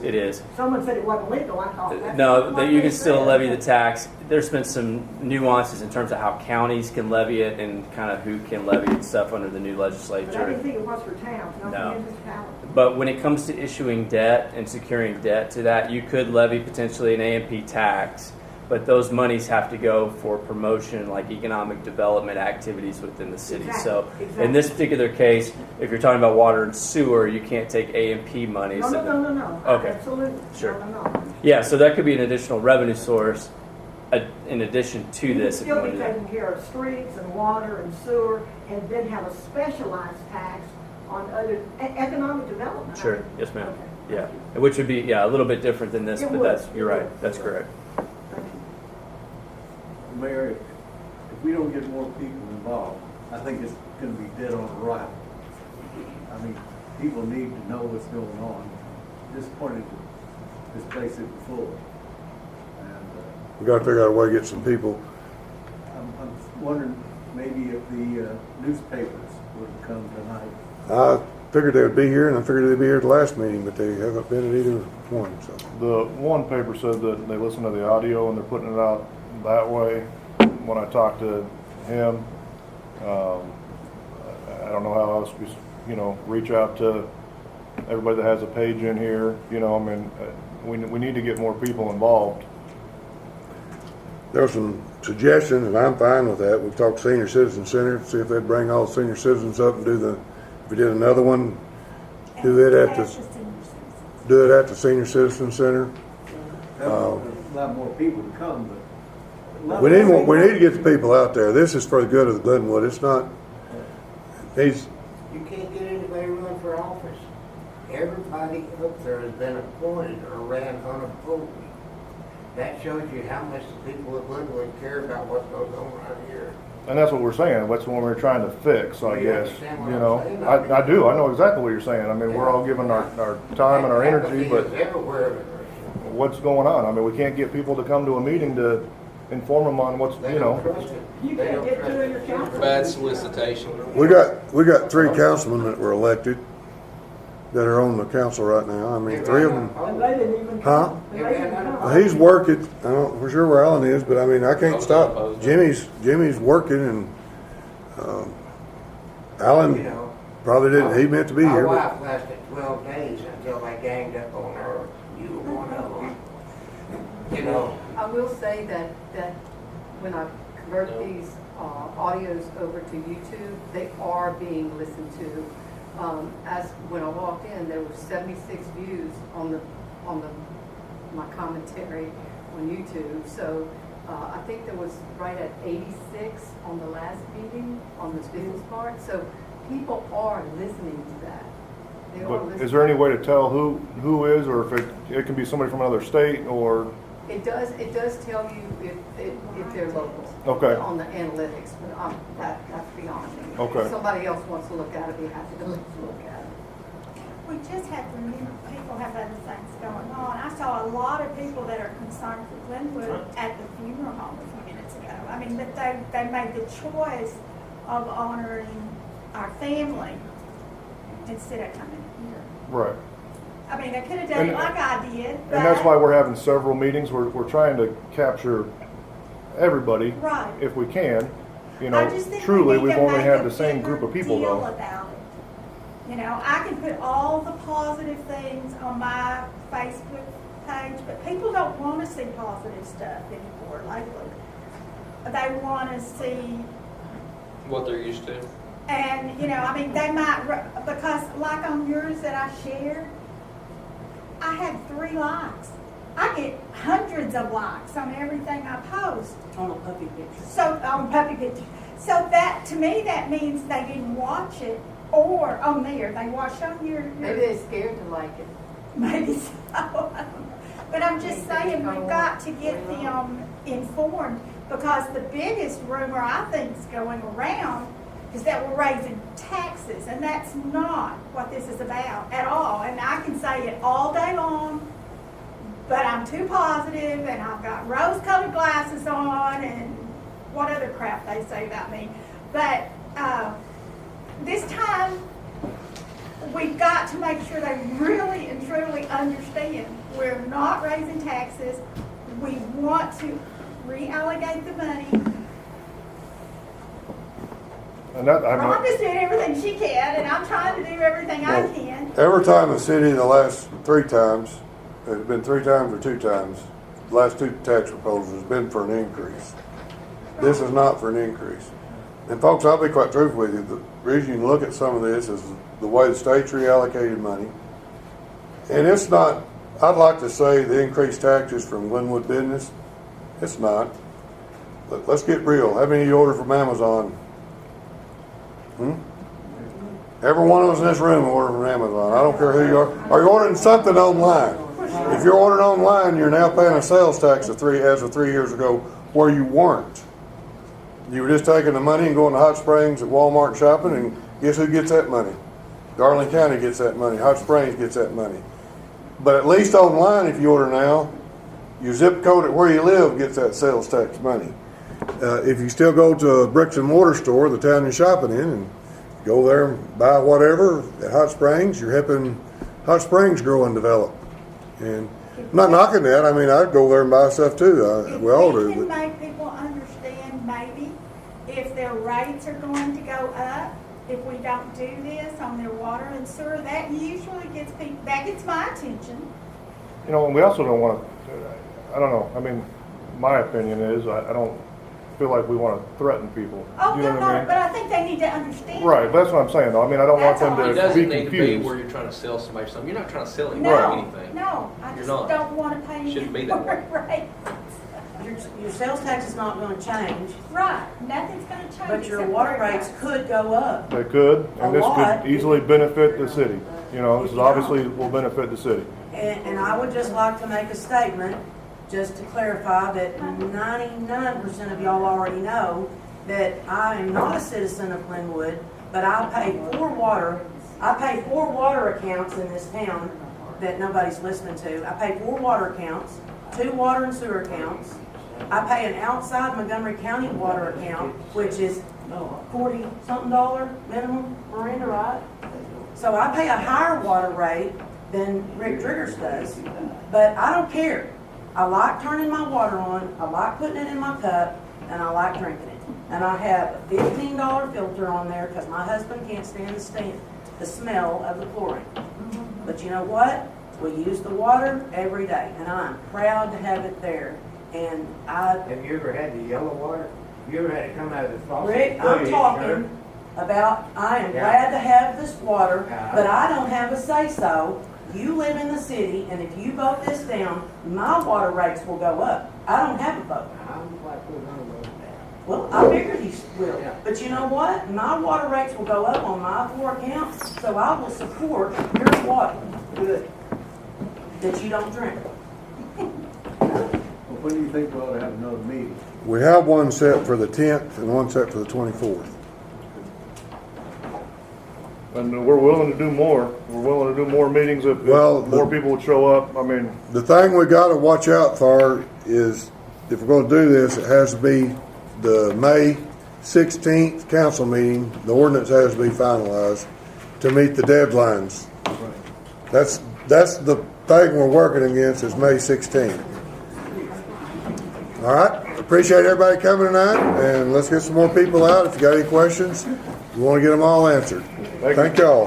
It is. Someone said it wasn't legal, I thought that's No, what that you they can still said. levy the tax. There's been some nuances in terms of how counties can levy it and kind of who can levy it and stuff under the new But I legislature. didn't think it was for towns, not No. for municipalities. But when it comes to issuing debt and securing debt to that, you could levy potentially an A&P tax, but those monies have to go for promotion, like economic development activities within the city. So Exactly. in this particular case, if you're talking about water and sewer, you can't take A&P monies. No. Okay. Absolutely. Sure. No. Yeah, so that could be an additional revenue source in addition to You this. could If you still want be to do that. taking care of streets and water and sewer, and then have a specialized tax on other, economic development. Sure. Yes, ma'am. Okay. Yeah, which would be a little bit different than this, It but would. you're It right. would. That's correct. Mayor, if we don't get more people involved, I think it's gonna be dead on arrival. I mean, people need to know what's going on. Disappointed that this place isn't full. And, We gotta figure out a way to get some people. I'm wondering maybe if the newspapers would come tonight. I figured they would be here, and I figured they'd be here at the last meeting, but they haven't been at either one, so. The one paper said that they listen to the audio and they're putting it out that way. When I talked to him, I don't know how else we, reach out to everybody that has a page in here. I mean, we need to get more people involved. There was some suggestions, and I'm fine with that. We've talked to Senior Citizen Center, see if they'd bring all the senior citizens up and if we did another one, do it at the Senior Citizen Center. That would a lot more people to come, but. We need to get the people out there. This is for the good of the Glenwood. It's not, You can't get anybody to run for office. Everybody up there has been appointed or ran unopposed. That shows you how much the people of Glenwood care about what goes on around here. And that's what we're saying. That's what we're trying to fix, I Well, you guess. understand what I'm saying? I do. I know exactly what you're saying. I mean, we're all giving our time and our energy, but Apathy is everywhere. what's going on? I mean, we can't get people to come to a meeting to inform them on what's, They don't trust it. You They can't don't get trust to it. your council. Bad solicitation. we got 3 councilmen that were elected that are on the council right now. I mean, 3 of them. And they didn't even Huh? come. And they didn't come. Well, he's working. I don't for sure where Alan is, but I mean, I can't stop. Jimmy's working, and You Alan know, probably didn't. He meant to be my here, but wife lasted 12 days until they ganged up on her. You were one of them. You know, I will say that when I convert these audios over to YouTube, they are being listened to. As when I walked in, there were 76 views on my commentary on YouTube. So I think there was right at 86 on the last meeting on the business part. So people are listening to that. They are but listening. is there any way to tell who is, or if it can be somebody from another state, or? It does tell you if they're local. Okay. On the analytics, but that's beyond me. Okay. If somebody else wants to look at it, be happy to look at it. We just have to remember, people have other things going on. I saw a lot of people that are concerned for Glenwood at the funeral home a few minutes ago. I mean, but they made the choice of honoring our family instead of coming here. Right. I mean, they could have done it like I did, but. And that's why we're having several meetings. We're trying to capture everybody, Right. if we can. I just think Truly, we need we've to only make had a the same bigger group of people, deal though. about it. You know, I can put all the positive things on my Facebook page, but people don't want to see positive stuff anymore lately. They want to see, What they're used to. and you know, I mean, they might because like on yours that I shared, I had 3 likes. I get hundreds of likes on everything I post. On a puppy picture. So on puppy pictures. So that to me that means they didn't watch it or on there. They watched on your Maybe they're scared to like it. maybe so. I don't know. But I'm just saying we've got to get them informed because the biggest rumor I think is going around is that we're raising taxes, and that's not what this is about at all. And I can say it all day long, but I'm too positive, and I've got rose-colored glasses on, and what other crap they say about me. But this time, we've got to make sure they really and truly understand we're not raising taxes. We want to reallocate the money. And that, Rhonda's doing everything she can, and I'm trying to do everything I can. every time the city the last 3 times, it's been 3 times or 2 times, the last 2 tax proposals has been for an increase. This is not for an increase. And folks, I'll be quite truthful with you. The reason you can look at some of this is the way the state's reallocated money. And it's not, I'd like to say the increased taxes from Glenwood business It's not. Let's get real. How many you order from Amazon? Every one of us in this room order from Amazon. I don't care who you are. Are you ordering something online? If you're ordering online, you're now paying a sales tax as of 3 years ago, where you weren't. You were just taking the money and going to Hot Springs at Walmart shopping, and guess who gets that money? Darling County gets that money. Hot Springs gets that money. But at least online, if you order now, your zip code at where you live gets that sales tax money. If you still go to a bricks and mortar store, the town you're shopping in, and go there and buy whatever at Hot Springs, you're helping Hot Springs grow and develop. And I'm not knocking that. I mean, I'd go there and buy stuff too. We all do. We can But make people understand maybe if their rates are going to go up, if we don't do this on their water and sewer, that usually gets people, that gets my attention. You know, and we also don't want to, I don't know, I mean, my opinion is, I don't feel like we want to threaten people. Oh, You know no, what I no, mean? but I think they need to understand. Right, that's what I'm saying, though. I mean, I don't want That's them all. to It be doesn't need to be confused. where you're trying to sell somebody something. You're not trying to sell anybody No, anything. no, I You're just not. don't want to pay any Shouldn't be that way. Right, Your sales tax is not gonna change, right, nothing's going to change. but your except water for it rates goes. could go up. They could, and A this lot. could easily benefit the city. You know, this If is you obviously don't. will benefit the city. And I would just like to make a statement, just to clarify that 99% of y'all already know that I am not a citizen of Glenwood, but I pay 4 water accounts in this town that nobody's listening to. I pay 4 water accounts, 2 water and sewer accounts. I pay an outside Montgomery County water account, which is $40-something minimum, Miranda, right? So I pay a higher water rate than Rick Driggers does, but I don't care. I like turning my water on, I like putting it in my cup, and I like drinking it. And I have a $15 filter on there because my husband can't stand the smell of the chlorine. But you know what? We use the water every day, and I'm proud to have it there. And Have you ever had the yellow water? Have you ever had it come out of the faucet? Rick, Oh, I'm yeah, talking about, I am Yeah. glad to have this water, Yeah. but I don't have a say-so. You live in the city, and if you vote this down, my water rates will go up. I don't have a vote. I'm like, we're gonna vote that. Well, I figured he will. Yeah. But you know what? My water rates will go up on my 4 accounts, so I will support your water. Good. That you don't drink. Well, when do you think we ought to have another meeting? we have one set for the 10th and one set for the 24th. And we're willing to do more. We're willing to do more meetings if Well, more people would show up. I mean, The thing we got to watch out for is if we're going to do this, it has to be the May 16th council meeting. The ordinance has to be finalized to meet the deadlines. That's the thing we're working against is May 16th. All right. Appreciate everybody coming tonight, and let's get some more people out. If you got any questions, we want to get them all answered. Thank y'all.